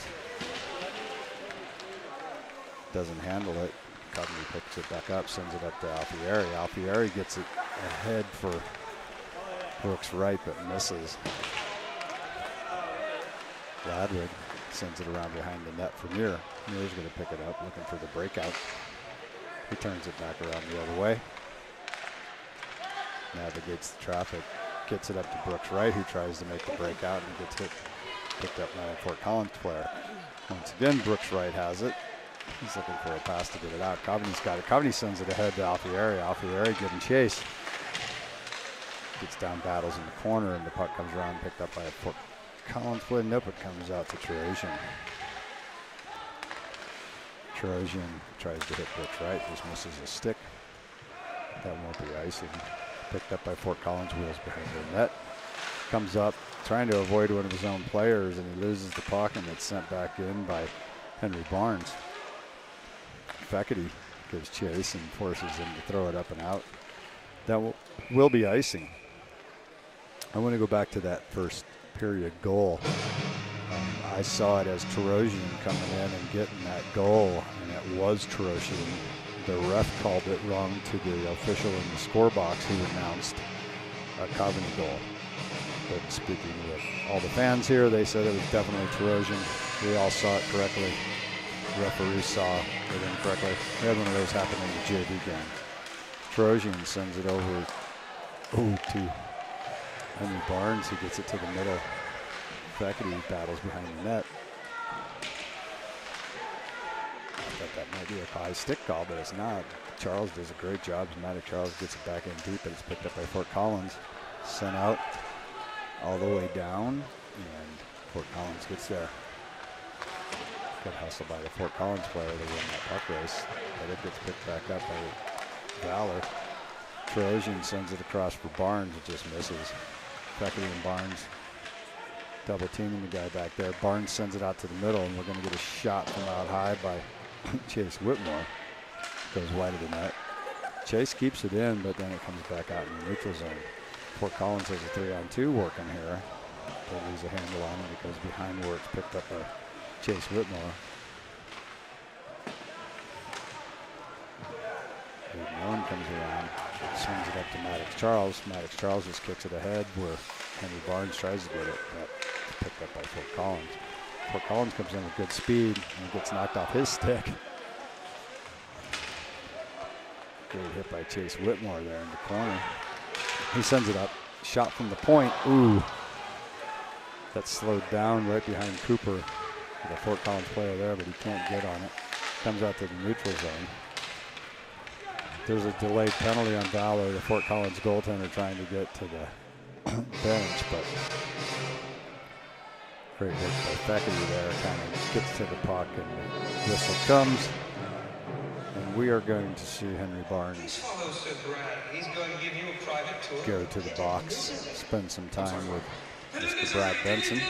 doesn't handle it. Coventry picks it back up, sends it up to Alfieri. Alfieri gets it ahead for Brooks Wright, but misses. Ladwig sends it around behind the net for Muir. Muir's going to pick it up, looking for the breakout. He turns it back around the other way. Navigates the traffic, gets it up to Brooks Wright, who tries to make the breakout and gets hit, picked up by a Fort Collins player. Once again, Brooks Wright has it. He's looking for a pass to get it out. Coveney's got it. Coveney sends it ahead to Alfieri. Alfieri getting chase. Gets down, battles in the corner, and the puck comes around, picked up by a Fort Collins player. Nope, it comes out to Trojan. Trojan tries to hit Brooks Wright, just misses a stick. That won't be icing. Picked up by Fort Collins, wheels behind the net. Comes up, trying to avoid one of his own players, and he loses the puck, and it's sent back in by Henry Barnes. Feckerty gives chase and forces him to throw it up and out. That will be icing. I want to go back to that first period goal. I saw it as Trojan coming in and getting that goal, and it was Trojan. The ref called it wrong to the official in the score box who announced a Coveney goal. But speaking with all the fans here, they said it was definitely Trojan. We all saw it correctly. The referee saw it incorrectly. We had one of those happen in the JV game. Trojan sends it over to Henry Barnes, who gets it to the middle. Feckerty battles behind the net. I thought that might be a high stick call, but it's not. Charles does a great job. Dramatic Charles gets it back in deep, but it's picked up by Fort Collins. Sent out all the way down, and Fort Collins gets there. Good hustle by the Fort Collins player to win that puck race, but it gets picked back up by Valor. Trojan sends it across for Barnes. It just misses. Feckerty and Barnes double teaming the guy back there. Barnes sends it out to the middle, and we're going to get a shot from out high by Chase Whitmore. Goes wide of the net. Chase keeps it in, but then it comes back out in the neutral zone. Fort Collins has a 3-on-2 working here. They lose a handle on it because behind where it's picked up by Chase Whitmore. One comes around, swings it up to Maddox Charles. Maddox Charles just kicks it ahead where Henry Barnes tries to get it, but it's picked up by Fort Collins. Fort Collins comes in with good speed and gets knocked off his stick. Great hit by Chase Whitmore there in the corner. He sends it up, shot from the point. Ooh, that's slowed down right behind Cooper. With a Fort Collins player there, but he can't get on it. Comes out to the neutral zone. There's a delayed penalty on Valor, the Fort Collins goaltender trying to get to the bench, but great hit by Feckerty there, kind of gets to the puck, and the whistle comes. And we are going to see Henry Barnes go to the box, spend some time with Mr. Brad Benson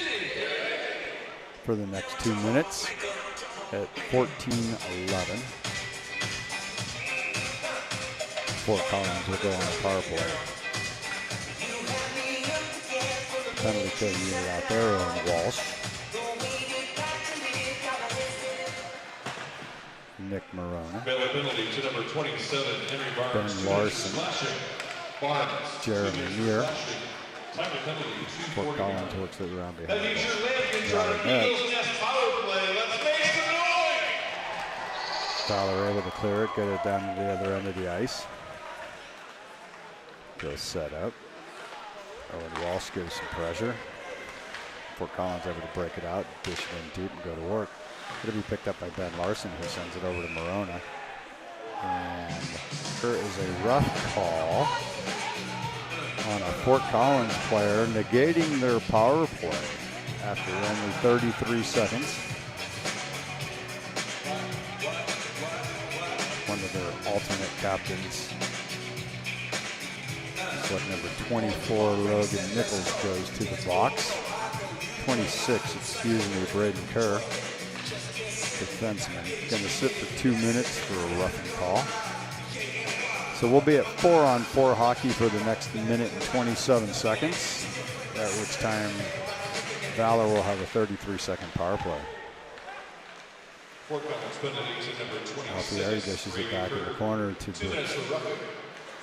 for the next 2 minutes at 14-11. Fort Collins will go on a power play. Penalty kill unit out there on Walsh. Nick Morona. Penalty to number 27, Henry Barnes. Ben Larson. Jeremy Muir. Fort Collins works it around behind the net. Valor able to clear it, get it down to the other end of the ice. Goes set up. Owen Walsh gives some pressure. Fort Collins able to break it out, dish it in deep and go to work. It'll be picked up by Ben Larson, who sends it over to Morona. And there is a rough call on a Fort Collins player negating their power play after only 33 seconds. One of their alternate captains. Select number 24, Logan Nichols, goes to the box. 26, excuse me, Braden Kerr, defenseman. Going to sit for 2 minutes for a roughing call. So we'll be at 4-on-4 hockey for the next minute and 27 seconds, at which time Valor will have a 33-second power play. Fort Collins penalties at number 26. Alfieri dishes it back in the corner to 2 minutes for roughing.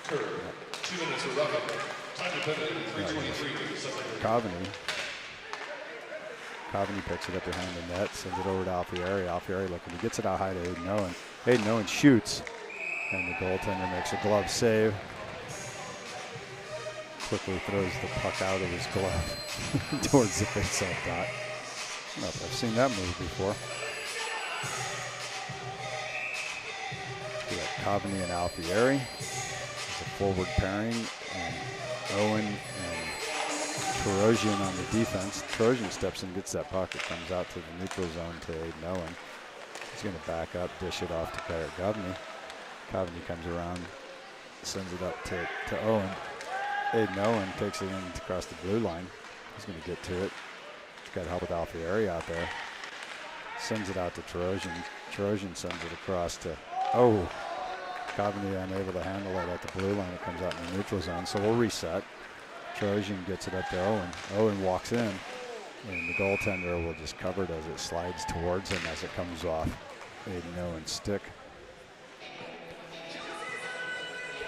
Curve. 2 minutes for roughing. Time to penalty 3:23. Coveney picks it up behind the net, sends it over to Alfieri. Alfieri looking, he gets it out high to Aiden Owen. Aiden Owen shoots, and the goaltender makes a glove save. Quickly throws the puck out of his glove towards the face-off dot. I don't know if I've seen that move before. We got Coveney and Alfieri. It's a forward pairing, and Owen and Trojan on the defense. Trojan steps in, gets that puck. It comes out to the neutral zone to Aiden Owen. He's going to back up, dish it off to Coveney. Coveney comes around, sends it up to Owen. Aiden Owen takes it in across the blue line. He's going to get to it. He's got help with Alfieri out there. Sends it out to Trojan. Trojan sends it across to, Coveney unable to handle it at the blue line. It comes out in the neutral zone, so we'll reset. Trojan gets it up to Owen. Owen walks in, and the goaltender will just cover it as it slides towards him as it comes off Aiden Owen's stick.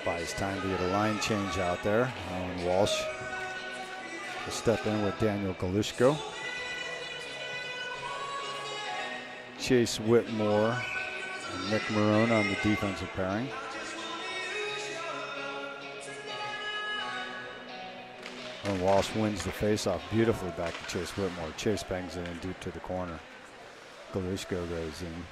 Buys time to get a line change out there. Owen Walsh will step in with Daniel Galushko. Chase Whitmore and Nick Marone on the defensive pairing. And Walsh wins the faceoff beautifully back to Chase Whitmore. Chase bangs it in deep to the corner. Galushko goes in,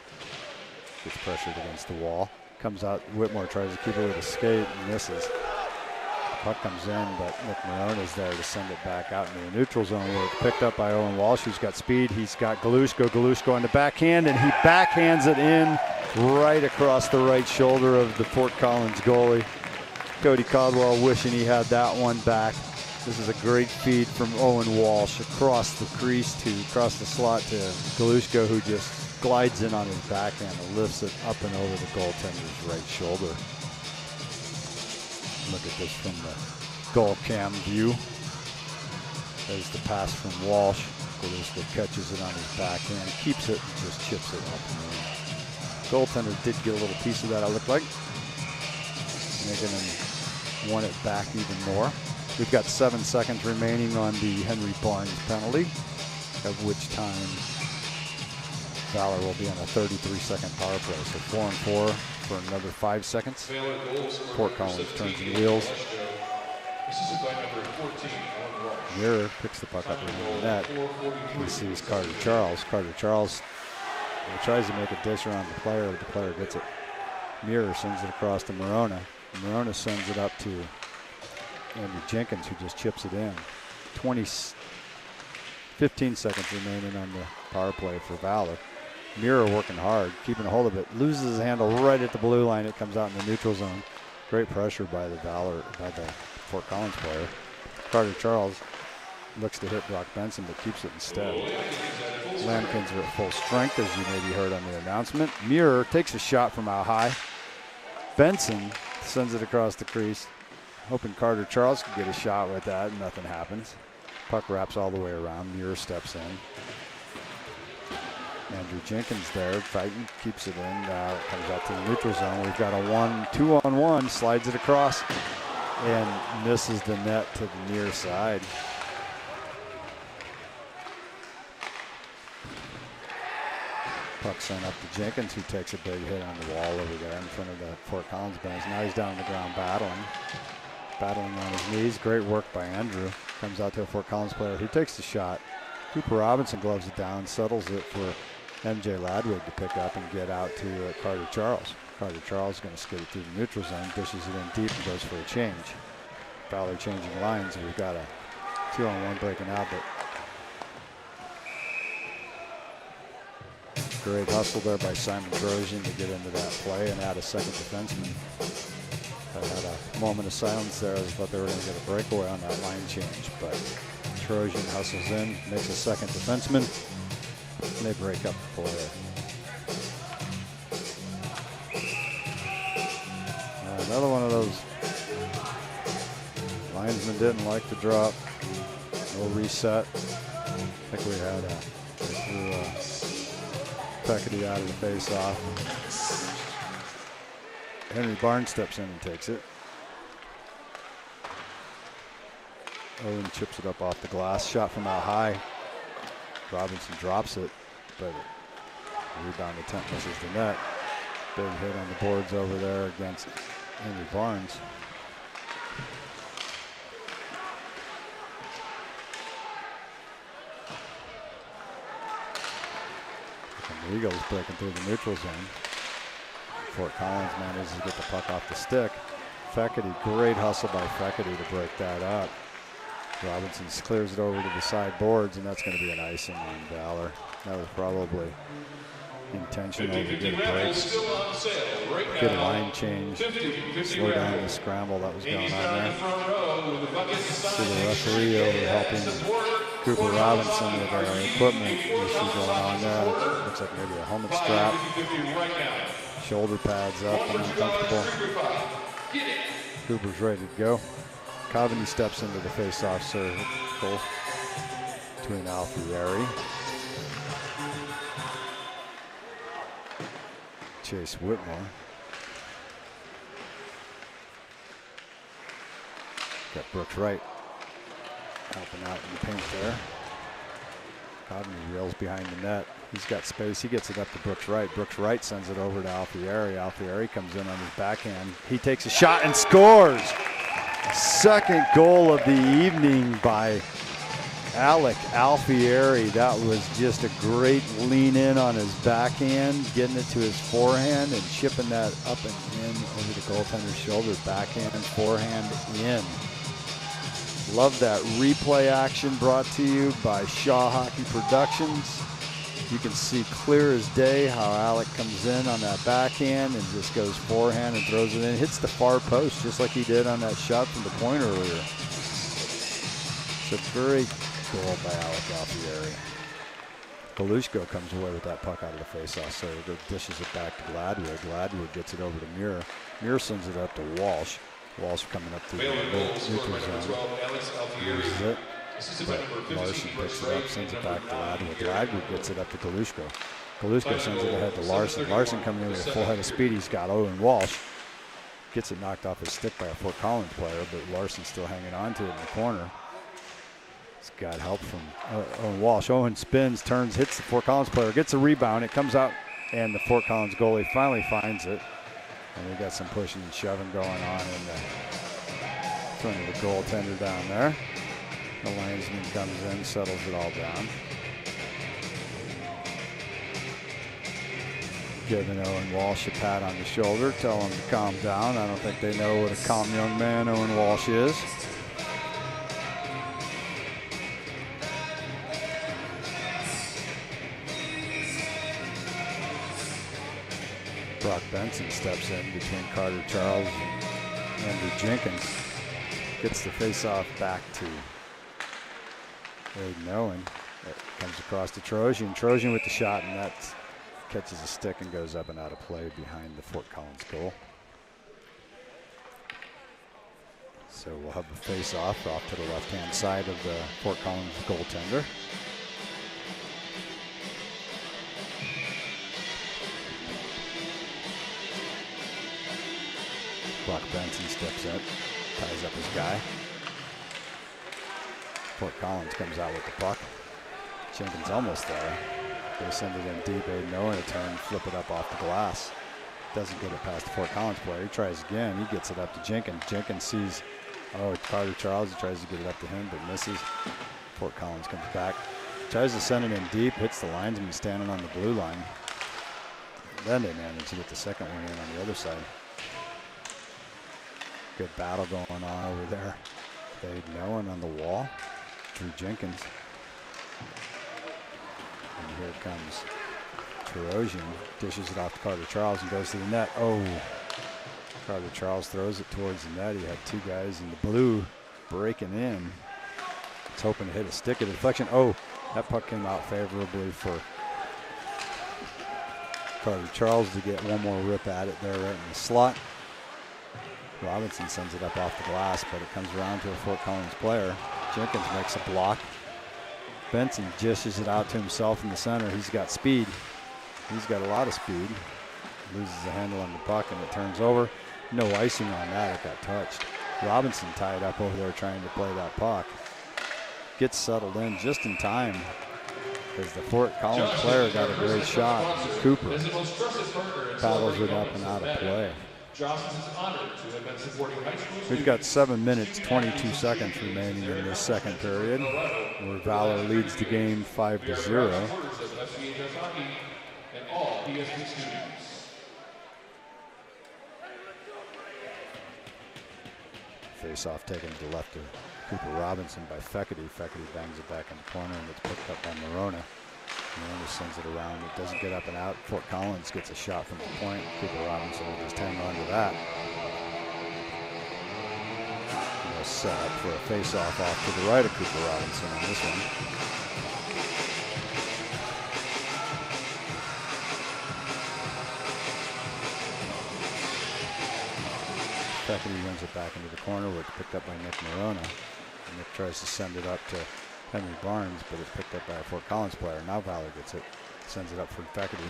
gets pressured against the wall. Comes out, Whitmore tries to keep it with a skate and misses. The puck comes in, but Nick Marone is there to send it back out into the neutral zone where it's picked up by Owen Walsh, who's got speed. He's got Galushko on the backhand, and he backhands it in right across the right shoulder of the Fort Collins goalie. Cody Caldwell wishing he had that one back. This is a great feed from Owen Walsh across the crease across the slot to Galushko, who just glides in on his backhand and lifts it up and over the goaltender's right shoulder. Look at this from the goal cam view. There's the pass from Walsh. Galushko catches it on his backhand, keeps it, and just chips it up in the air. Goaltender did get a little piece of that, it looked like. Making him want it back even more. We've got 7 seconds remaining on the Henry Barnes penalty, at which time Valor will be on a 33-second power play. So 4 and 4 for another 5 seconds. Fort Collins turns and wheels. Mirror picks the puck up in the net. He sees Carter Charles. Carter Charles tries to make a dish around the player, but the player gets it. Mirror sends it across to Morona. Morona sends it up to Andrew Jenkins, who just chips it in. 15 seconds remaining on the power play for Valor. Mirror working hard, keeping a hold of it, loses his handle right at the blue line. It comes out in the neutral zone. Great pressure by the Fort Collins player. Carter Charles looks to hit Brock Benson, but keeps it instead. Lampkins are at full strength, as you maybe heard on the announcement. Mirror takes a shot from out high. Benson sends it across the crease, hoping Carter Charles could get a shot with that, and nothing happens. Puck wraps all the way around. Mirror steps in. Andrew Jenkins there fighting, keeps it in. It comes out to the neutral zone. We've got a 2-on-1, slides it across, and misses the net to the near side. Puck sent up to Jenkins, who takes a big hit on the wall over there in front of the Fort Collins bench. Now he's down on the ground battling on his knees. Great work by Andrew. Comes out to a Fort Collins player. He takes the shot. Cooper Robinson gloves it down, settles it for MJ Ladwig to pick up and get out to Carter Charles. Carter Charles is going to skid it through the neutral zone, dishes it in deep, and goes for a change. Valor changing lines. We've got a 2-on-1 breaking out, but great hustle there by Simon Grosjean to get into that play and add a second defenseman. I had a moment of silence there. I thought they were going to get a breakaway on that line change, but Trojan hustles in, makes a second defenseman, and they break up the play. Another one of those linesmen didn't like the drop. No reset. think we had Peckety out of the face-off. Henry Barnes steps in and takes it. Owen chips it up off the glass. Shot from out high. Robinson drops it, but rebound attempt misses the net. Big hit on the boards over there against Henry Barnes. And the Eagles breaking through the neutral zone. Fort Collins manages to get the puck off the stick. Feckety, great hustle by Feckety to break that up. Robinson clears it over to the side boards, and that's going to be an icing on Valor. That was probably intentional to get a break, get a line change, slow down the scramble that was going on there. See the referee over helping Cooper Robinson with our equipment issue going on there. Looks like maybe a helmet strap. Shoulder pads up and uncomfortable. Cooper's ready to go. Coveney steps into the face-off circle between Alfieri. Chase Whitmore. Got Brooks Wright helping out in the paint there. Coveney reels behind the net. He's got space. He gets it up to Brooks Wright. Brooks Wright sends it over to Alfieri. Alfieri comes in on his backhand. He takes a shot and scores. Second goal of the evening by Alec Alfieri. That was just a great lean in on his backhand, getting it to his forehand and chipping that up and in over the goaltender's shoulder. Backhand and forehand in. Love that replay action brought to you by Shaw Hockey Productions. You can see clear as day how Alec comes in on that backhand and just goes forehand and throws it in. Hits the far post just like he did on that shot from the point earlier. It's a great goal by Alec Alfieri. Galushko comes away with that puck out of the faceoff, so he dishes it back to Gladwood. Gladwood gets it over to Muir. Muir sends it up to Walsh. Walsh coming up to the neutral zone. Uses it. But Larson picks it up, sends it back to Gladwood. Gladwood gets it up to Galushko. Galushko sends it ahead to Larson. Larson coming in with a full head of speed. He's got Owen Walsh. Gets it knocked off his stick by a Fort Collins player, but Larson's still hanging on to it in the corner. He's got help from Owen Walsh. Owen spins, turns, hits the Fort Collins player, gets a rebound. It comes out, and the Fort Collins goalie finally finds it. And we got some pushing and shoving going on in the front of the goaltender down there. The linesman comes in, settles it all down. Giving Owen Walsh a pat on the shoulder, tell him to calm down. I don't think they know what a calm young man Owen Walsh is. Brock Benson steps in between Carter Charles and Andrew Jenkins. Gets the face-off back to Aiden Owen. It comes across to Trojan. Trojan with the shot, and that catches a stick and goes up and out of play behind the Fort Collins goal. So we'll have the face-off off to the left-hand side of the Fort Collins goaltender. Brock Benson steps in, ties up his guy. Fort Collins comes out with the puck. Jenkins almost there. They send it in deep. Aiden Owen a turn, flip it up off the glass. Doesn't get it past the Fort Collins player. He tries again. He gets it up to Jenkins. Jenkins sees, it's Carter Charles. He tries to get it up to him, but misses. Fort Collins comes back. Tries to send it in deep. Hits the linesman standing on the blue line. Then they manage to get the second one in on the other side. Good battle going on over there. Aiden Owen on the wall. Drew Jenkins. And here comes Trojan. Dishes it off to Carter Charles and goes to the net. Oh, Carter Charles throws it towards the net. He had two guys in the blue breaking in. He's hoping to hit a stick at deflection. Oh, that puck came out favorably for Carter Charles to get one more rip at it there right in the slot. Robinson sends it up off the glass, but it comes around to a Fort Collins player. Jenkins makes a block. Benson dishes it out to himself in the center. He's got speed. He's got a lot of speed. Loses the handle on the puck and it turns over. No icing on that. It got touched. Robinson tied up over there trying to play that puck. Gets settled in just in time because the Fort Collins player got a great shot. Cooper paddles it up and out of play. We've got 7 minutes, 22 seconds remaining in this second period, where Valor leads the game 5-0. Face-off taken to the left of Cooper Robinson by Feckerty. Feckerty bangs it back in the corner and it's picked up by Morona. Morona sends it around. It doesn't get up and out. Fort Collins gets a shot from the point. Cooper Robinson will just hang on to that. Set up for a face-off off to the right of Cooper Robinson on this one. Feckerty runs it back into the corner where it's picked up by Nick Morona. Nick tries to send it up to Henry Barnes, but it's picked up by a Fort Collins player. Now Valor gets it, sends it up for Feckerty.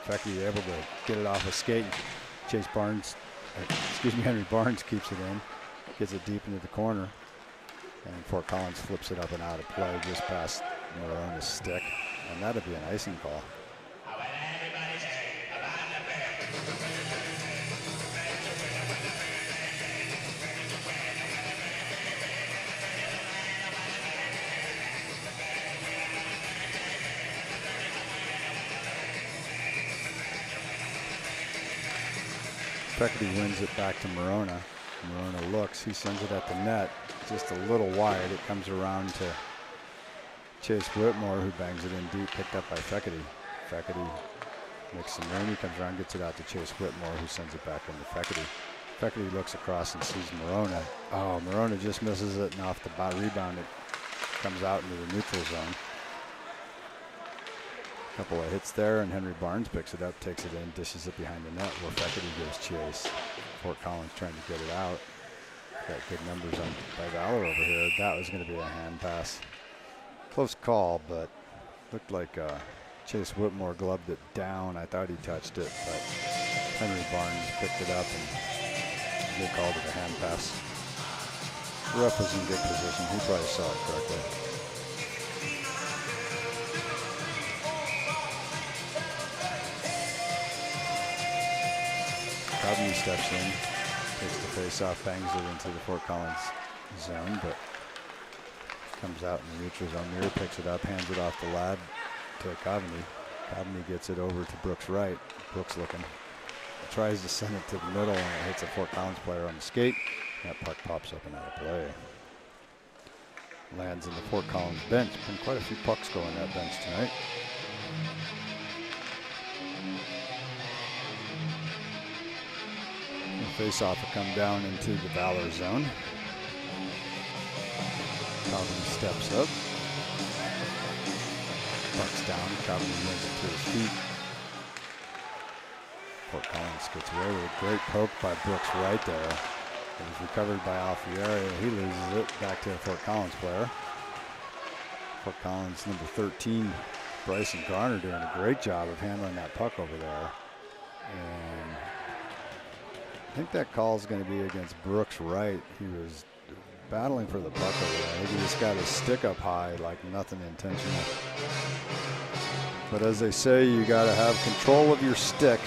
Feckerty able to get it off a skate. Henry Barnes keeps it in. Gets it deep into the corner, and Fort Collins flips it up and out of play just past Morona's stick, and that'd be an icing call. Feckerty wins it back to Morona. Morona looks, he sends it at the net, just a little wide. It comes around to Chase Whitmore, who bangs it in deep, picked up by Feckerty. Feckerty makes some room, he comes around, gets it out to Chase Whitmore, who sends it back into Feckerty. Feckerty looks across and sees Morona. Oh, Morona just misses it, and off the rebound, it comes out into the neutral zone. A couple of hits there, and Henry Barnes picks it up, takes it in, dishes it behind the net, where Feckerty gives chase. Fort Collins trying to get it out. Got good numbers on by Valor over here. That was going to be a hand pass. Close call, but looked like Chase Whitmore gloved it down. I thought he touched it, but Henry Barnes picked it up and they called it a hand pass. The ref was in good position. He probably saw it correctly. Coveney steps in, takes the face-off, bangs it into the Fort Collins zone, but comes out in the neutral zone. Muir picks it up, hands it off the lad to Coveney. Coveney gets it over to Brooks Wright. Brooks looking. Tries to send it to the middle, and it hits a Fort Collins player on the skate. That puck pops up and out of play. Lands in the Fort Collins bench. Been quite a few pucks going that bench tonight. Face-off will come down into the Valor zone. Coveney steps up. Puck's down. Coveney wins it to his feet. Fort Collins gets away with a great poke by Brooks right there. It was recovered by Alfieri. He loses it back to a Fort Collins player. Fort Collins, number 13, Bryson Garner, doing a great job of handling that puck over there. And I think that call is going to be against Brooks Wright. He was battling for the puck over there. He just got his stick up high like nothing intentional. But as they say, you got to have control of your stick.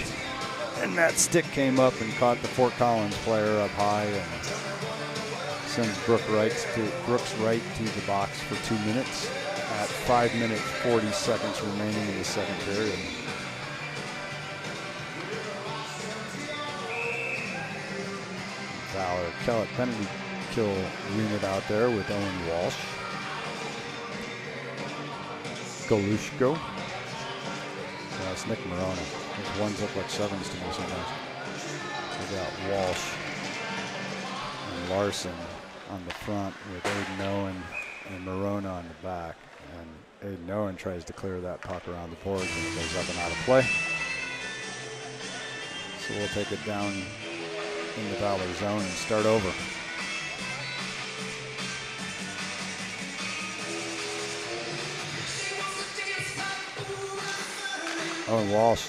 And that stick came up and caught the Fort Collins player up high and sends Brooks Wright to the box for 2 minutes at 5 minutes 40 seconds remaining in the second period. Valor penalty kill unit out there with Owen Walsh. Galushko. That's Nick Morona. Those ones look like sevens to me sometimes. We got Walsh and Larson on the front with Aiden Owen and Morona on the back. And Aiden Owen tries to clear that puck around the boards and it goes up and out of play. So we'll take it down in the Valor zone and start over. Owen Walsh.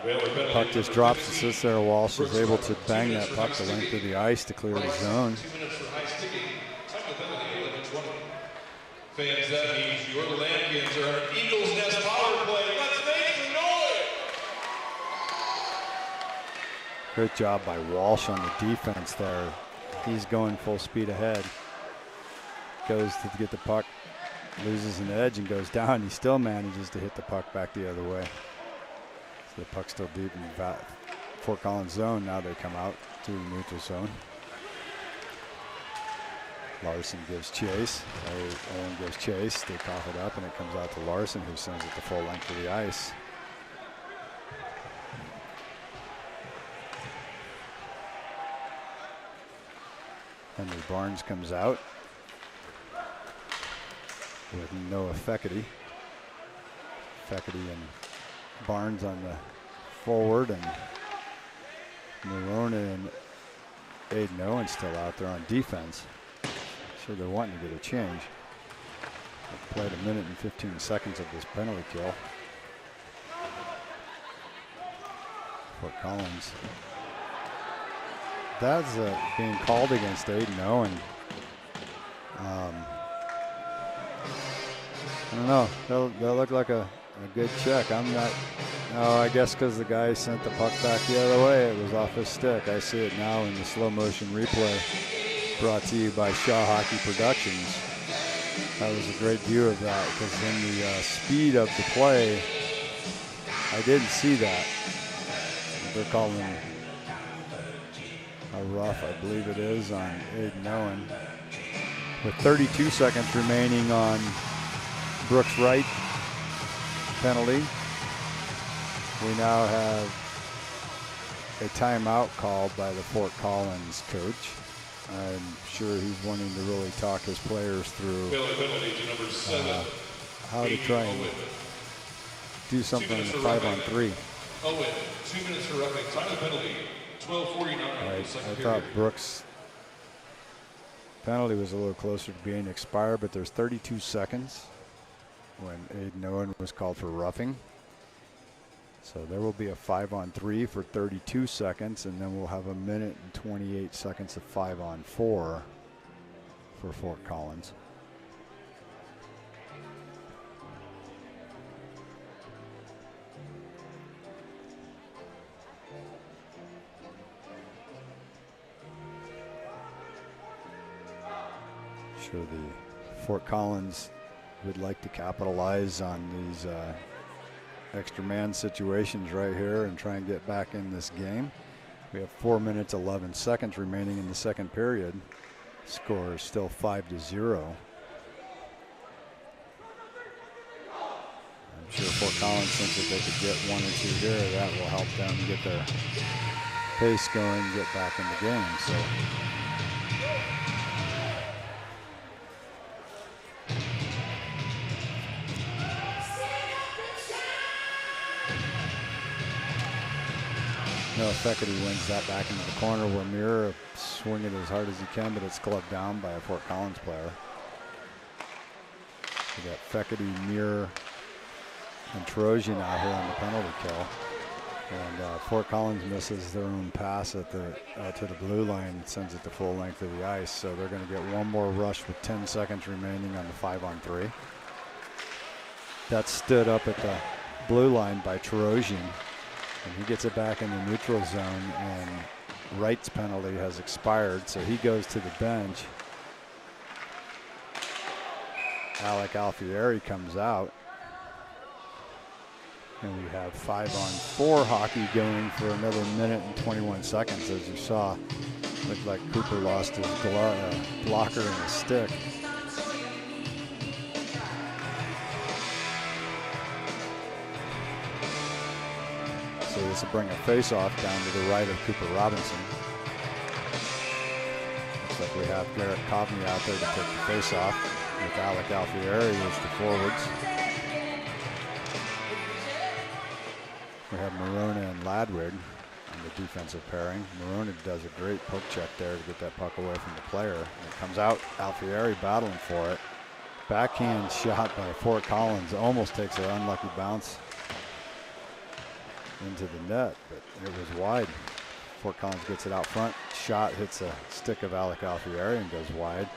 Valor penalty. Puck just drops and sits there. Walsh is able to bang that puck the length of the ice to clear the zone. 2 minutes for high sticking. Time of penalty, 11:20. Fans, that means your Lampions are on Eagles Nest power play. Let's make some noise! Great job by Walsh on the defense there. He's going full speed ahead. Goes to get the puck, loses an edge and goes down. He still manages to hit the puck back the other way. So the puck's still deep in the Fort Collins zone. Now they come out to the neutral zone. Larson gives chase. Owen gives chase. They cough it up and it comes out to Larson, who sends it the full length of the ice. Henry Barnes comes out with Noah Feckerty. Feckerty and Barnes on the forward, and Marona and Aiden Owen still out there on defense. Sure they're wanting to get a change. They've played 1 minute and 15 seconds of this penalty kill. Fort Collins. That's being called against Aiden Owen. I don't know. They'll look like a good check. I'm not. Oh, I guess because the guy sent the puck back the other way, it was off his stick. I see it now in the slow motion replay brought to you by Shaw Hockey Productions. That was a great view of that because in the speed of the play, I didn't see that. They're calling a rough, I believe it is, on Aiden Owen. With 32 seconds remaining on Brooks Wright penalty, we now have a timeout called by the Fort Collins coach. I'm sure he's wanting to really talk his players through how to try and do something in the 5-on-3. Owen, 2 minutes for roughing. Time of penalty, 12:49. I thought Brooks' penalty was a little closer to being expired, but there's 32 seconds when Aiden Owen was called for roughing. So there will be a 5-on-3 for 32 seconds, and then we'll have 1 minute and 28 seconds of 5-on-4 for Fort Collins. Sure, the Fort Collins would like to capitalize on these extra man situations right here and try and get back in this game. We have 4 minutes 11 seconds remaining in the second period. Score is still 5-0. I'm sure Fort Collins thinks if they could get 1 or 2 here, that will help them get their pace going, get back in the game. So. Noah Feckerty wins that back into the corner where Muir swing it as hard as he can, but it's gloved down by a Fort Collins player. We got Feckerty, Muir, and Trojan out here on the penalty kill. And Fort Collins misses their own pass at the to the blue line and sends it the full length of the ice. So they're going to get one more rush with 10 seconds remaining on the 5-on-3. That stood up at the blue line by Trojan. And he gets it back in the neutral zone, and Wright's penalty has expired, so he goes to the bench. Alec Alfieri comes out. And we have 5-on-4 hockey going for another 1 minute and 21 seconds. As you saw, looked like Cooper lost his blocker and his stick. So this will bring a face-off down to the right of Cooper Robinson. Looks like we have Garrett Coveney out there to take the face-off with Alec Alfieri as the forwards. We have Marona and Ladwig on the defensive pairing. Marona does a great poke check there to get that puck away from the player. And it comes out, Alfieri battling for it. Backhand shot by Fort Collins almost takes an unlucky bounce into the net, but it was wide. Fort Collins gets it out front. Shot hits a stick of Alec Alfieri and goes wide.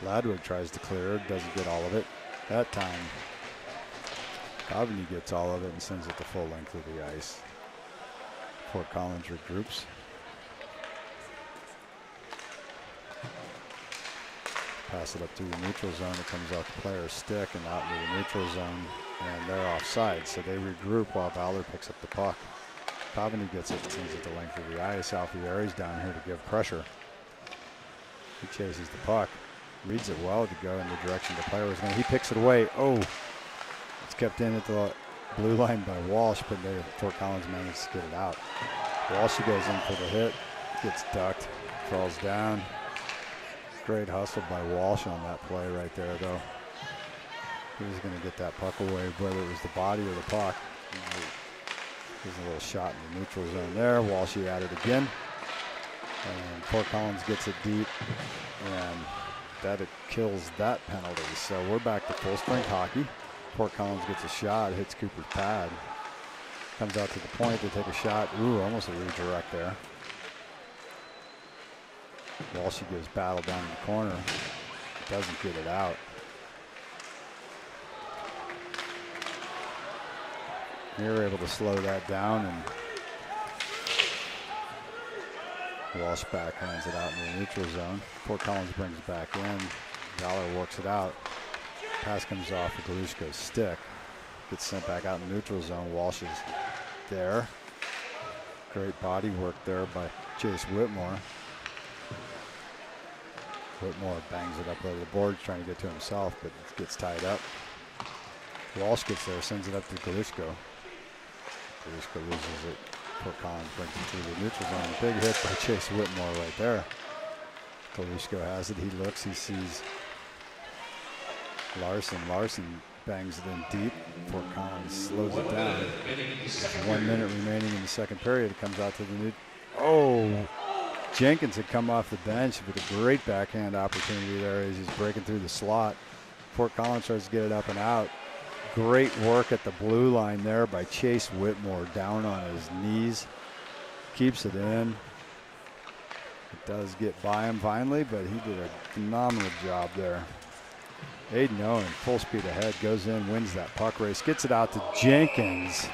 Ladwig tries to clear, doesn't get all of it. That time, Coveney gets all of it and sends it the full length of the ice. Fort Collins regroups. Pass it up through the neutral zone. It comes off the player's stick and out into the neutral zone, and they're offside. So they regroup while Valor picks up the puck. Coveney gets it and sends it the length of the ice. Alfieri's down here to give pressure. He chases the puck, reads it well to go in the direction the player was going. He picks it away. Oh, it's kept in at the blue line by Walsh, but Fort Collins manages to get it out. Walsh goes in for the hit, gets ducked, falls down. Great hustle by Walsh on that play right there, though. He was going to get that puck away, whether it was the body or the puck. There's a little shot in the neutral zone there. Walshy at it again. And Fort Collins gets it deep, and that kills that penalty. So we're back to full strength hockey. Fort Collins gets a shot, hits Cooper's pad. Comes out to the point to take a shot. Ooh, almost a redirect there. Walshy gives battle down in the corner. Doesn't get it out. You're able to slow that down, and Walsh backhands it out in the neutral zone. Fort Collins brings it back in. Valor works it out. Pass comes off of Galushko's stick. Gets sent back out in the neutral zone. Walsh is there. Great body work there by Chase Whitmore. Whitmore bangs it up over the boards, trying to get to himself, but it gets tied up. Walsh gets there, sends it up to Galushko. Galushko loses it. Fort Collins brings it through the neutral zone. Big hit by Chase Whitmore right there. Galushko has it. He looks. He sees Larson. Larson bangs it in deep. Fort Collins slows it down. 1 minute remaining in the second period. It comes out to the new. Oh, Jenkins had come off the bench with a great backhand opportunity there as he's breaking through the slot. Fort Collins tries to get it up and out. Great work at the blue line there by Chase Whitmore, down on his knees. Keeps it in. It does get by him finally, but he did a phenomenal job there. Aiden Owen, full speed ahead, goes in, wins that puck race, gets it out to Jenkins,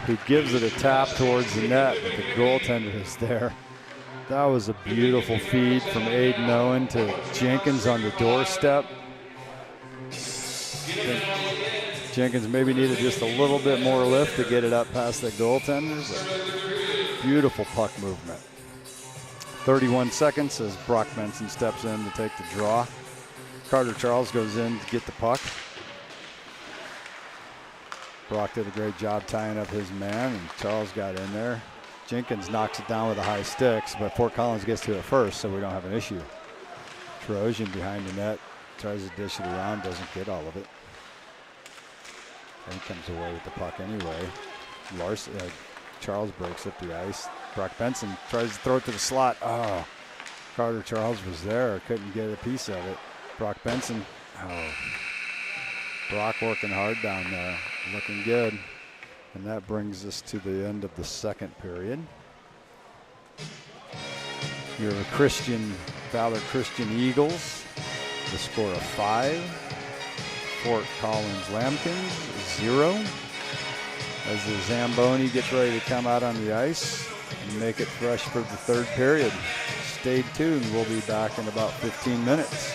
who gives it a tap towards the net, but the goaltender is there. That was a beautiful feed from Aiden Owen to Jenkins on the doorstep. Jenkins maybe needed just a little bit more lift to get it up past the goaltenders. Beautiful puck movement. 31 seconds as Brock Benson steps in to take the draw. Carter Charles goes in to get the puck. Brock did a great job tying up his man, and Charles got in there. Jenkins knocks it down with the high sticks, but Fort Collins gets to it first, so we don't have an issue. Trojan behind the net, tries to dish it around, doesn't get all of it. And he comes away with the puck anyway. Charles breaks up the ice. Brock Benson tries to throw it to the slot. Oh, Carter Charles was there, couldn't get a piece of it. Brock Benson, Brock working hard down there, looking good. And that brings us to the end of the second period. Your Valor Christian Eagles, the score of 5. Fort Collins Lambkins 0. As the Zamboni gets ready to come out on the ice and make it fresh for the third period. Stay tuned. We'll be back in about 15 minutes.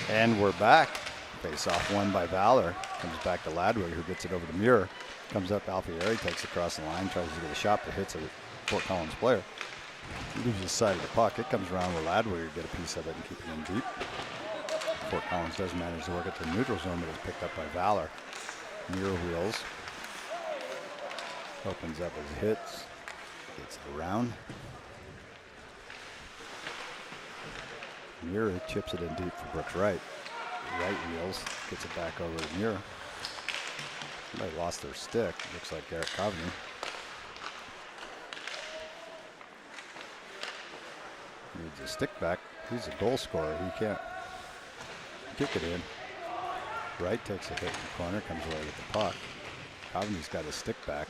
And we're back. Face off won by Valor. Comes back to Ladwig, who gets it over to Muir. Comes up, Alfieri takes it across the line, tries to get a shot, but hits a Fort Collins player. Loses side of the puck. It comes around where Ladwig get a piece of it and keep it in deep. Fort Collins does manage to work it to the neutral zone, but it's picked up by Valor. Muir wheels. Opens up his hits. Gets it around. Muir chips it in deep for Brooks Wright. Wright wheels, gets it back over to Muir. Somebody lost their stick. Looks like Garrett Coveney. Needs a stick back. He's a goal scorer. He can't kick it in. Wright takes a hit in the corner, comes away with the puck. Coveney's got his stick back,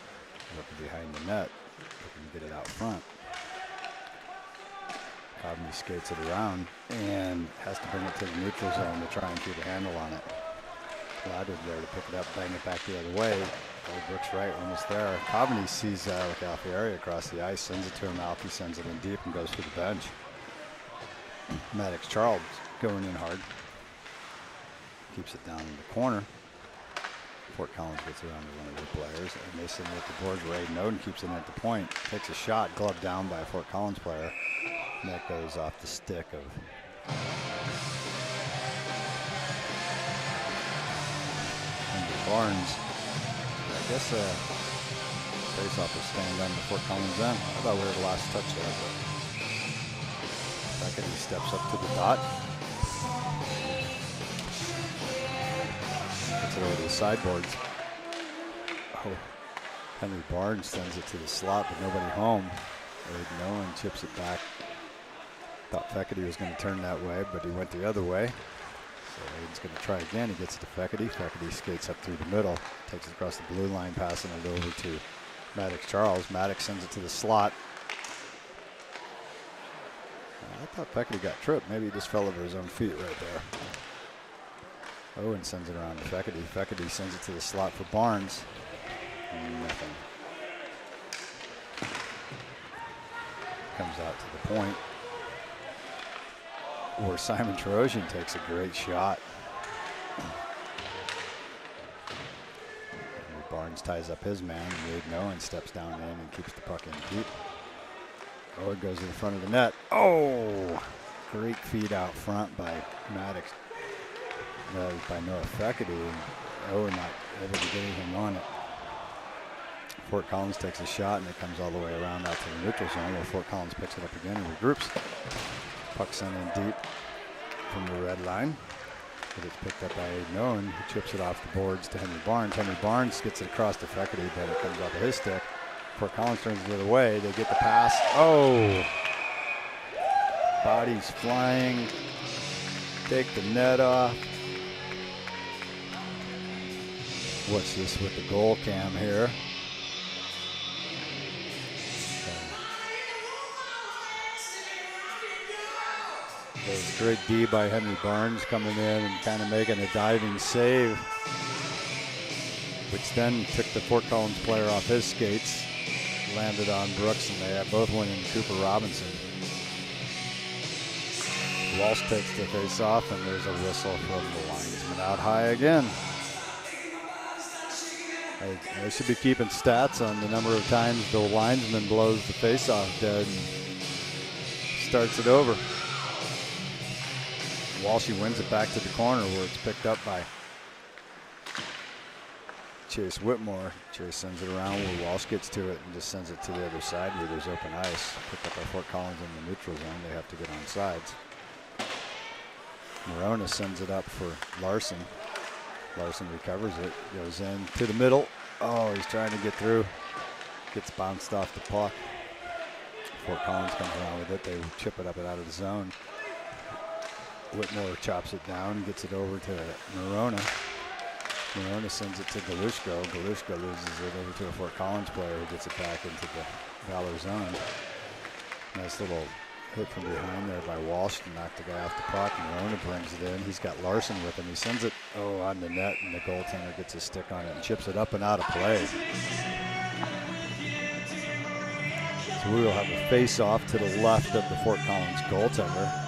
looking behind the net, looking to get it out front. Coveney skates it around and has to bring it to the neutral zone to try and keep a handle on it. Ladwig there to pick it up, bang it back the other way. Oh, Brooks Wright almost there. Coveney sees with Alfieri across the ice, sends it to him. Alfie sends it in deep and goes to the bench. Maddox Charles going in hard. Keeps it down in the corner. Fort Collins gets around to one of their players, and they send it at the boards. Ray Noden keeps it at the point. Takes a shot, gloved down by a Fort Collins player. And that goes off the stick of Henry Barnes. I guess face-off is staying down to Fort Collins end. I thought we were the last touch there, but Beckett, he steps up to the dot. Gets it over to the sideboards. Oh, Henry Barnes sends it to the slot, but nobody home. Nolan chips it back. Thought Feckerty was going to turn that way, but he went the other way. So Aiden's going to try again. He gets it to Feckerty. Feckerty skates up through the middle, takes it across the blue line, passing it over to Maddox Charles. Maddox sends it to the slot. I thought Feckerty got tripped. Maybe he just fell over his own feet right there. Owen sends it around to Feckerty. Feckerty sends it to the slot for Barnes. Nothing. Comes out to the point where Simon Trojan takes a great shot. Barnes ties up his man. Wade Nolan steps down in and keeps the puck in deep. Oh, it goes to the front of the net. Oh, great feed out front by Maddox. By Noah Feckerty. Owen not able to get anything on it. Fort Collins takes a shot, and it comes all the way around out to the neutral zone, where Fort Collins picks it up again and regroups. Puck sent in deep from the red line. But it's picked up by Aiden Owen, who chips it off the boards to Henry Barnes. Henry Barnes gets it across to Feckerty, but it comes off of his stick. Fort Collins turns the other way. They get the pass. Oh! Bodies flying. Take the net off. What's this with the goal cam here? Great D by Henry Barnes coming in and kind of making a diving save, which then took the Fort Collins player off his skates, landed on Brooks, and they both went in Cooper Robinson. Walsh takes the face off, and there's a whistle from the linesman out high again. They should be keeping stats on the number of times the linesman blows the face off dead and starts it over. Walshy wins it back to the corner where it's picked up by Chase Whitmore. Chase sends it around where Walsh gets to it and just sends it to the other side where there's open ice. Picked up by Fort Collins in the neutral zone. They have to get on sides. Morona sends it up for Larson. Larson recovers it, goes in to the middle. Oh, he's trying to get through. Gets bounced off the puck. Fort Collins comes around with it. They chip it up and out of the zone. Whitmore chops it down, gets it over to Morona. Morona sends it to Galushko. Galushko loses it over to a Fort Collins player who gets it back into the Valor zone. Nice little hit from behind there by Walsh to knock the guy off the puck. Morona brings it in. He's got Larson with him. He sends it on the net, and the goaltender gets his stick on it and chips it up and out of play. So we will have a face-off to the left of the Fort Collins goaltender.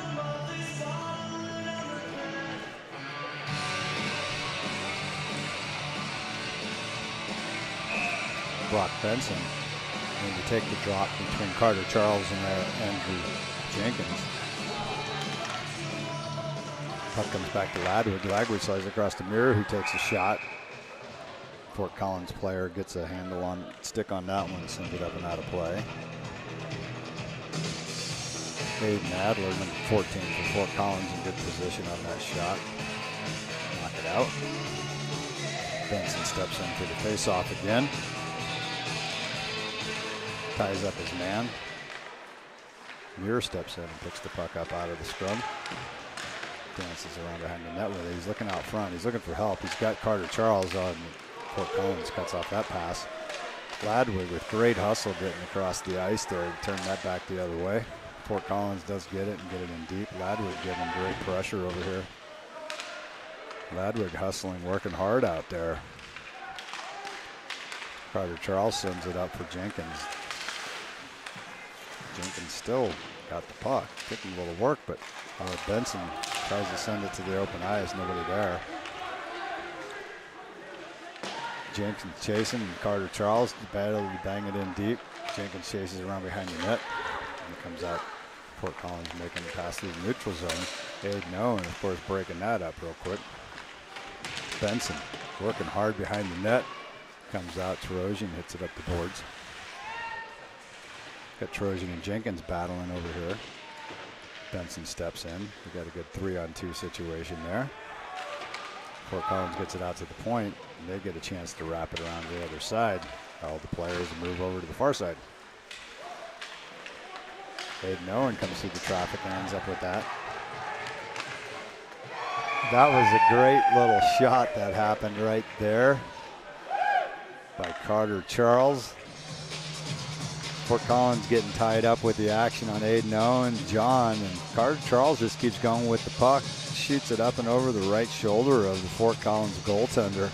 Brock Benson. And to take the drop between Carter Charles and Andrew Jenkins. Puck comes back to Ladwood. Ladwood slides across the mirror, who takes a shot. Fort Collins player gets a handle on, stick on that one, and sends it up and out of play. Aiden Adler, number 14 for Fort Collins, in good position on that shot. Knock it out. Benson steps in for the face-off again. Ties up his man. Muir steps in and picks the puck up out of the scrum. Dances around behind the net with it. He's looking out front. He's looking for help. He's got Carter Charles on. Fort Collins cuts off that pass. Ladwood with great hustle getting across the ice there. Turn that back the other way. Fort Collins does get it and get it in deep. Ladwood giving great pressure over here. Ladwood hustling, working hard out there. Carter Charles sends it up for Jenkins. Jenkins still got the puck. Taking a little work, but Benson tries to send it to the open ice. Nobody there. Jenkins chasing, and Carter Charles battle to bang it in deep. Jenkins chases around behind the net. And it comes out. Fort Collins making the pass through the neutral zone. Aiden Owen, of course, breaking that up real quick. Benson working hard behind the net. Comes out, Trojan hits it up the boards. Got Trojan and Jenkins battling over here. Benson steps in. We got a good 3-on-2 situation there. Fort Collins gets it out to the point, and they get a chance to wrap it around the other side. All the players move over to the far side. Aiden Owen comes through the traffic and ends up with that. That was a great little shot that happened right there by Carter Charles. Fort Collins getting tied up with the action on Aiden Owen, John, and Carter Charles just keeps going with the puck. Shoots it up and over the right shoulder of the Fort Collins goaltender.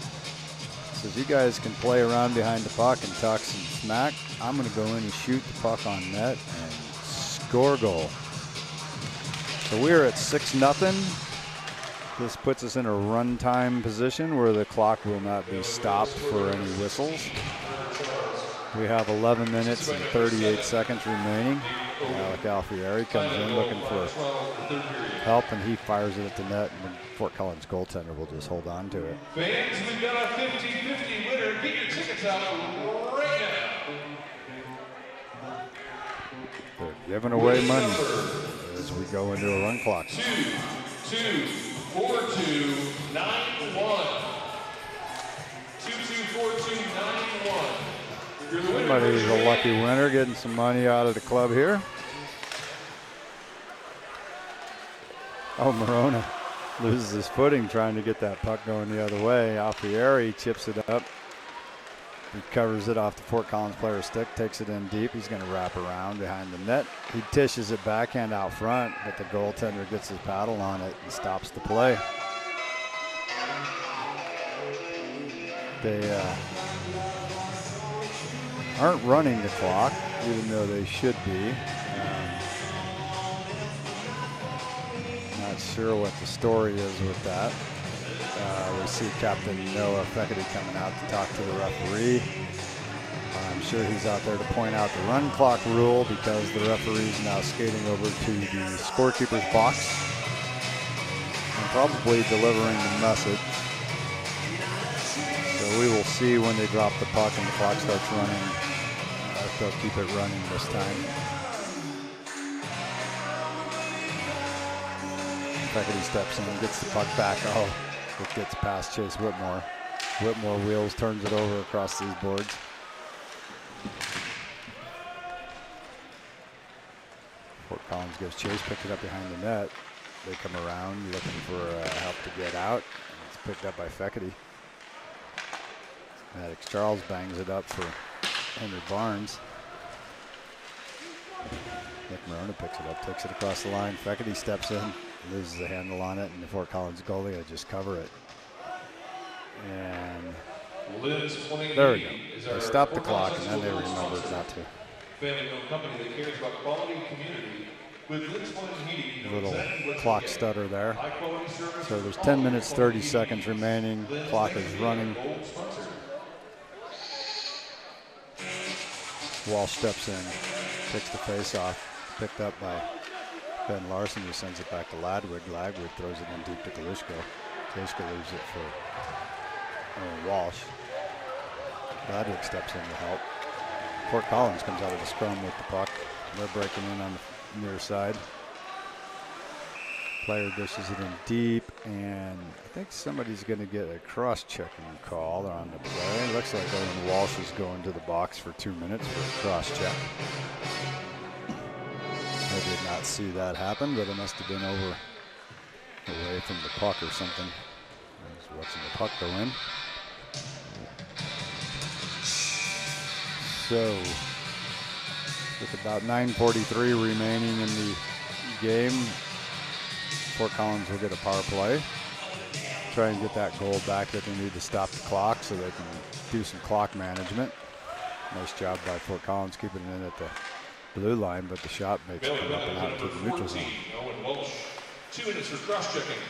Says, you guys can play around behind the puck and talk some smack. I'm going to go in and shoot the puck on net and score a goal. So we're at 6-0. This puts us in a run time position where the clock will not be stopped for any whistles. We have 11 minutes and 38 seconds remaining. Alec Alfieri comes in looking for help, and he fires it at the net, and the Fort Collins goaltender will just hold on to it. Fans, we've got a 50-50 winner. Get your tickets out right now. They're giving away money as we go into a run clock. 224291. 224291. Somebody's a lucky winner getting some money out of the club here. Oh, Morona loses his footing trying to get that puck going the other way. Alfieri chips it up. He covers it off the Fort Collins player's stick, takes it in deep. He's going to wrap around behind the net. He tishes it backhand out front, but the goaltender gets his paddle on it and stops the play. They aren't running the clock, even though they should be. Not sure what the story is with that. We see Captain Noah Feckerty coming out to talk to the referee. I'm sure he's out there to point out the run clock rule because the referee's now skating over to the scorekeeper's box and probably delivering the message. So we will see when they drop the puck and the clock starts running. If they'll keep it running this time. Feckerty steps in, gets the puck back. Oh, it gets past Chase Whitmore. Whitmore wheels, turns it over across these boards. Fort Collins gives chase, picked it up behind the net. They come around looking for help to get out. It's picked up by Feckerty. Maddox Charles bangs it up for Henry Barnes. Nick Morona picks it up, takes it across the line. Feckerty steps in, loses the handle on it, and the Fort Collins goalie will just cover it. And there we go. They stopped the clock, and then they remembered not to. Family-owned company that cares about quality community with Lids Plumbing Heating. Little clock stutter there. So there's 10 minutes, 30 seconds remaining. Clock is running. Walsh steps in, takes the face off, picked up by Ben Larson, who sends it back to Ladwig. Ladwig throws it in deep to Kalushko. Kalushko leaves it for Walsh. Ladwig steps in to help. Fort Collins comes out of the scrum with the puck. They're breaking in on the near side. Player dishes it in deep, and I think somebody's going to get a cross-checking call on the player. It looks like Owen Walsh is going to the box for 2 minutes for a cross-check. I did not see that happen, but it must have been away from the puck or something. I was watching the puck go in. So, with about 9:43 remaining in the game, Fort Collins will get a power play. Try and get that goal back that they need to stop the clock so they can do some clock management. Nice job by Fort Collins keeping it in at the blue line, but the shot makes it come up and out to the neutral zone. Owen Walsh, 2 minutes for cross-checking.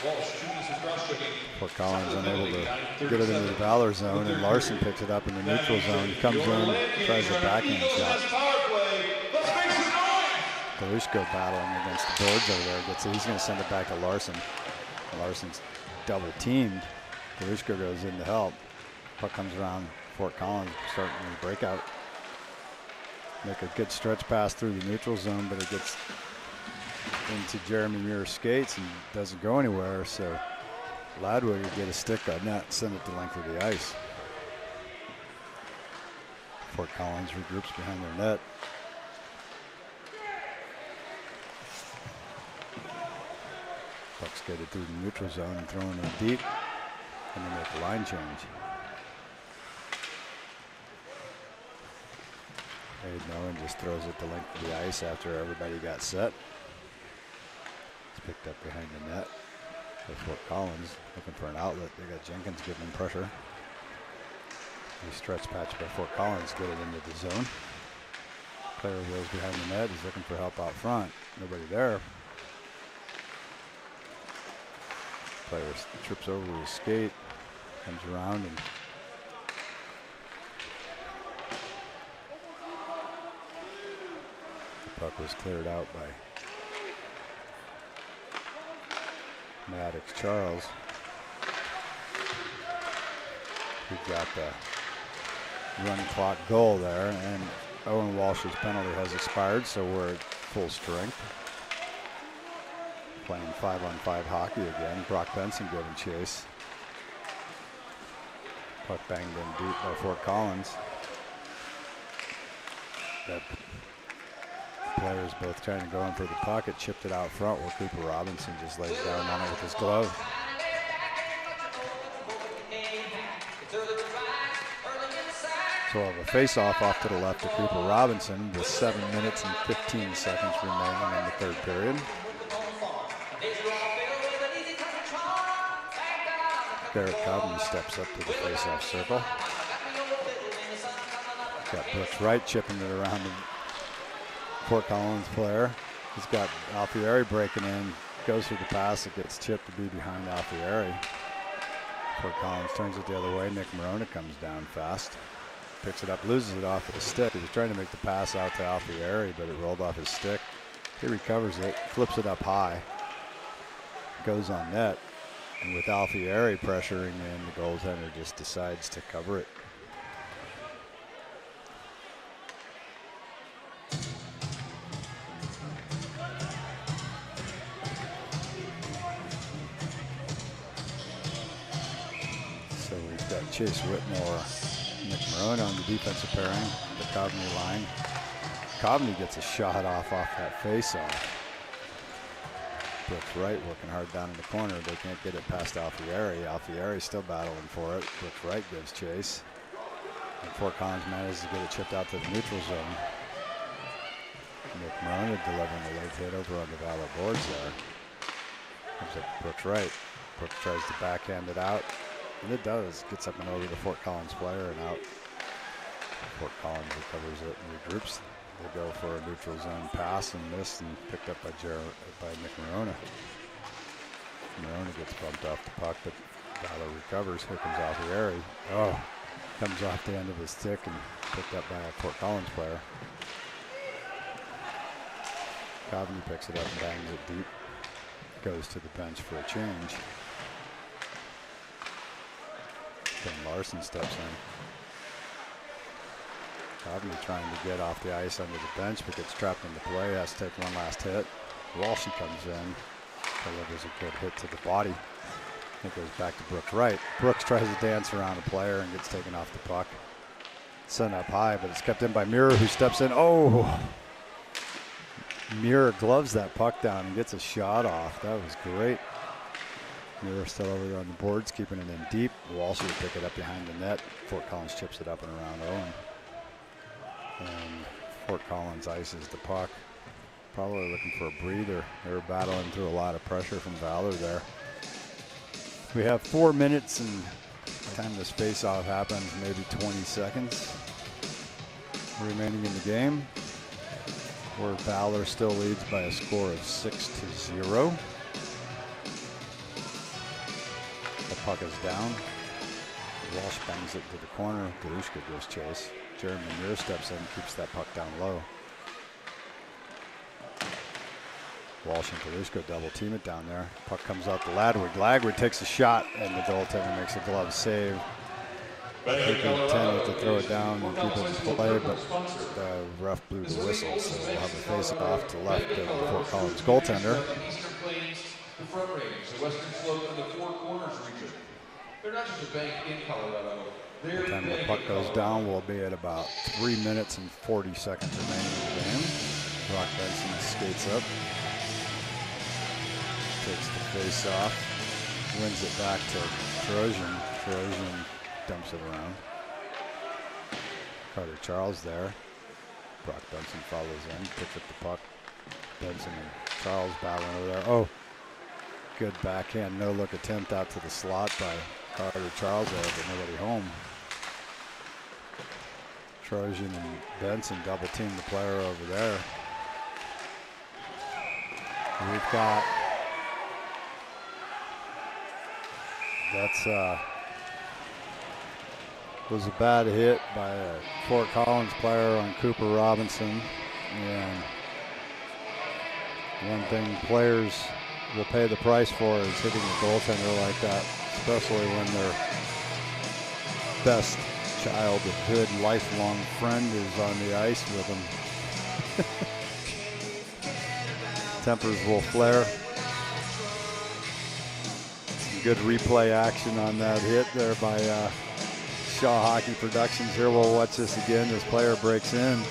Walsh, 2 minutes for cross-checking. Fort Collins unable to get it into the Valor zone, and Larson picks it up in the neutral zone. Comes in, tries a backhand shot. Kalushko battling against the boards over there. He's going to send it back to Larson. Larson's double teamed. Kalushko goes in to help. Puck comes around Fort Collins, starting the breakout. Make a good stretch pass through the neutral zone, but it gets into Jeremy Muir's skates and doesn't go anywhere. So Ladwig will get a stick on that and send it the length of the ice. Fort Collins regroups behind their net. Puck skated through the neutral zone and thrown in deep, and they make the line change. Aiden Owen just throws it the length of the ice after everybody got set. It's picked up behind the net by Fort Collins, looking for an outlet. They got Jenkins giving him pressure. The stretch patch by Fort Collins, get it into the zone. Player goes behind the net, he's looking for help out front. Nobody there. Player trips over his skate, comes around, and the puck was cleared out by Maddox Charles, who got the run clock goal there, and Owen Walsh's penalty has expired, so we're at full strength. Playing 5-on-5 hockey again. Brock Benson giving chase. Puck banged in deep by Fort Collins. The players both trying to go in for the puck. It chipped it out front where Cooper Robinson just lays down on it with his glove. So we'll have a face-off off to the left of Cooper Robinson with 7 minutes and 15 seconds remaining in the third period. Barrett Cobbney steps up to the face-off circle. Got Brooks Wright chipping it around the Fort Collins player. He's got Alfieri breaking in, goes through the pass, it gets chipped to be behind Alfieri. Fort Collins turns it the other way. Nick Morona comes down fast, picks it up, loses it off of the stick. He was trying to make the pass out to Alfieri, but it rolled off his stick. He recovers it, flips it up high, goes on net. And with Alfieri pressuring in, the goaltender just decides to cover it. So we've got Chase Whitmore, Nick Morona on the defensive pairing, the Cobbney line. Cobbney gets a shot off that face-off. Brooks Wright working hard down in the corner. They can't get it past Alfieri. Alfieri's still battling for it. Brooks Wright gives chase. And Fort Collins manages to get it chipped out to the neutral zone. Nick Morona delivering a late hit over on the Valor boards there. Comes up to Brooks Wright. Brooks tries to backhand it out. And it does. Gets up and over the Fort Collins player and out. Fort Collins recovers it and regroups. They go for a neutral zone pass and missed and picked up by Nick Morona. Morona gets bumped off the puck, but Valor recovers. Here comes Alfieri. Oh, Comes off the end of his stick and picked up by a Fort Collins player. Coveney picks it up and bangs it deep. Goes to the bench for a change. Then Larson steps in. Coveney trying to get off the ice under the bench, but gets trapped into play. Has to take one last hit. Walshy comes in, delivers a good hit to the body. It goes back to Brooks Wright. Brooks tries to dance around a player and gets taken off the puck. Sent up high, but it's kept in by Muir, who steps in. Oh! Muir gloves that puck down and gets a shot off. That was great. Muir still over there on the boards, keeping it in deep. Walsh will pick it up behind the net. Fort Collins chips it up and around Owen. And Fort Collins ices the puck. Probably looking for a breather. They were battling through a lot of pressure from Valor there. We have 4 minutes, and by the time this face-off happens, maybe 20 seconds remaining in the game, where Valor still leads by a score of 6-0. The puck is down. Walsh bangs it to the corner. Galushka goes chase. Jeremy Muir steps in, keeps that puck down low. Walsh and Galushka double team it down there. Puck comes out to Ladwig. Ladwig takes a shot, and the goaltender makes a glove save. He intended to throw it down and keep it in play, but the ref blew the whistle, so we'll have a face-off to left of the Fort Collins goaltender. The front range, the western slope, and the Four Corners region. They're not just a bank in Colorado. By the time the puck goes down, we'll be at about 3 minutes and 40 seconds remaining in the game. Brock Benson skates up, takes the face-off, wins it back to Trojan. Trojan dumps it around. Carter Charles there. Brock Benson follows in, picks up the puck. Benson and Charles battling over there. Oh, good backhand no-look attempt out to the slot by Carter Charles there, but nobody home. Trojan and Benson double team the player over there. We've got, was a bad hit by a Fort Collins player on Cooper Robinson. And one thing players will pay the price for is hitting a goaltender like that, especially when their best childhood, lifelong friend is on the ice with them. Tempers will flare. Some good replay action on that hit there by Shaw Hockey Productions. Here we'll watch this again. This player breaks in. And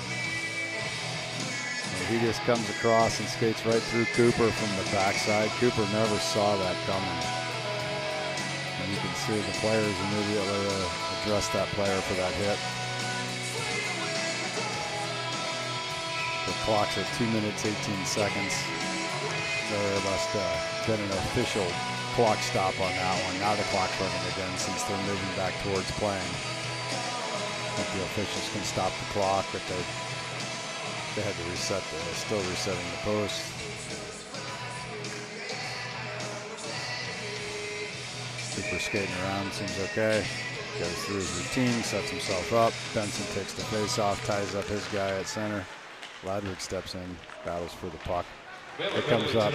he just comes across and skates right through Cooper from the backside. Cooper never saw that coming. And you can see the players immediately address that player for that hit. The clock's at 2 minutes, 18 seconds. There must have been an official clock stop on that one. Now the clock's running again since they're moving back towards playing. I think the officials can stop the clock, but they had to reset. They're still resetting the post. Cooper skating around, seems okay. Goes through his routine, sets himself up. Benson takes the face off, ties up his guy at center. Ladwig steps in, battles for the puck. It comes up.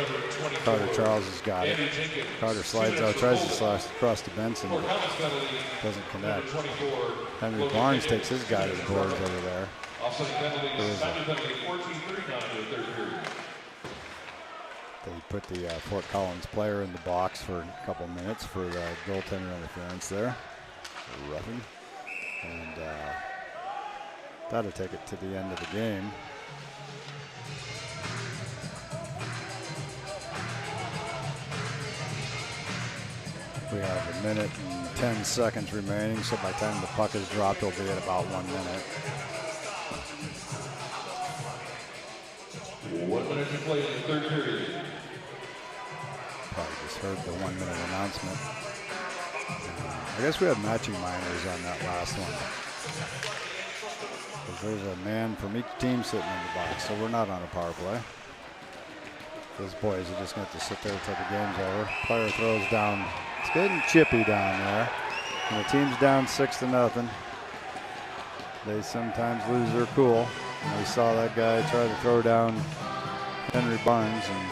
Carter Charles has got it. Carter slides out, tries to slash across to Benson, but doesn't connect. Henry Barnes takes his guy to the boards over there. They put the Fort Collins player in the box for a couple minutes for the goaltender interference there. Roughing. And that'll take it to the end of the game. We have 1 minute and 10 seconds remaining, so by the time the puck is dropped, it'll be at about 1 minute. 1 minute to play in the third period. Probably just heard the 1 minute announcement. I guess we have matching minors on that last one. Because there's a man from each team sitting in the box, so we're not on a power play. Those boys are just going to have to sit there until the game's over. Player throws down. It's getting chippy down there. And the team's down 6-0. they sometimes lose their cool. And we saw that guy try to throw down Henry Barnes, and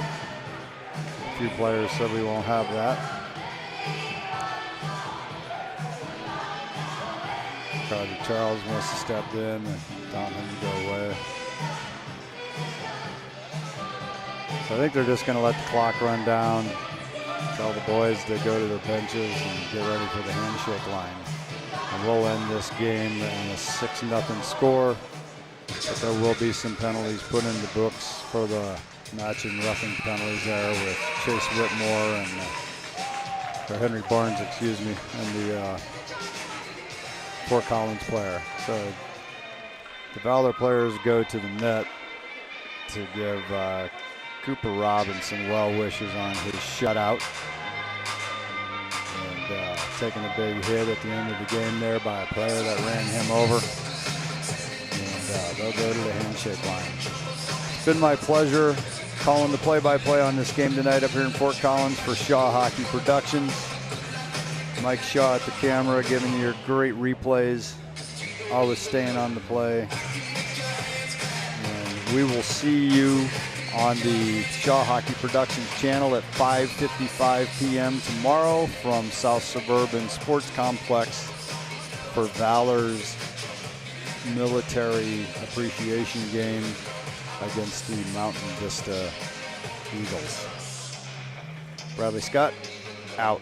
a few players said we won't have that. Carter Charles must have stepped in and taught him to go away. So I think they're just going to let the clock run down, tell the boys to go to their benches and get ready for the handshake line. And we'll end this game in a 6-0 score. But there will be some penalties put in the books for the matching roughing penalties there with Chase Whitmore and or Henry Barnes, excuse me, and the Fort Collins player. So the Valor players go to the net to give Cooper Robinson well wishes on his shutout. And taking a big hit at the end of the game there by a player that ran him over. And they'll go to the handshake line. It's been my pleasure calling the play-by-play on this game tonight up here in Fort Collins for Shaw Hockey Productions. Mike Shaw at the camera giving you your great replays, always staying on the play. And we will see you on the Shaw Hockey Productions channel at 5:55 p.m. tomorrow from South Suburban Sports Complex for Valor's military appreciation game against the Mountain Vista Eagles. Bradley Scott, out.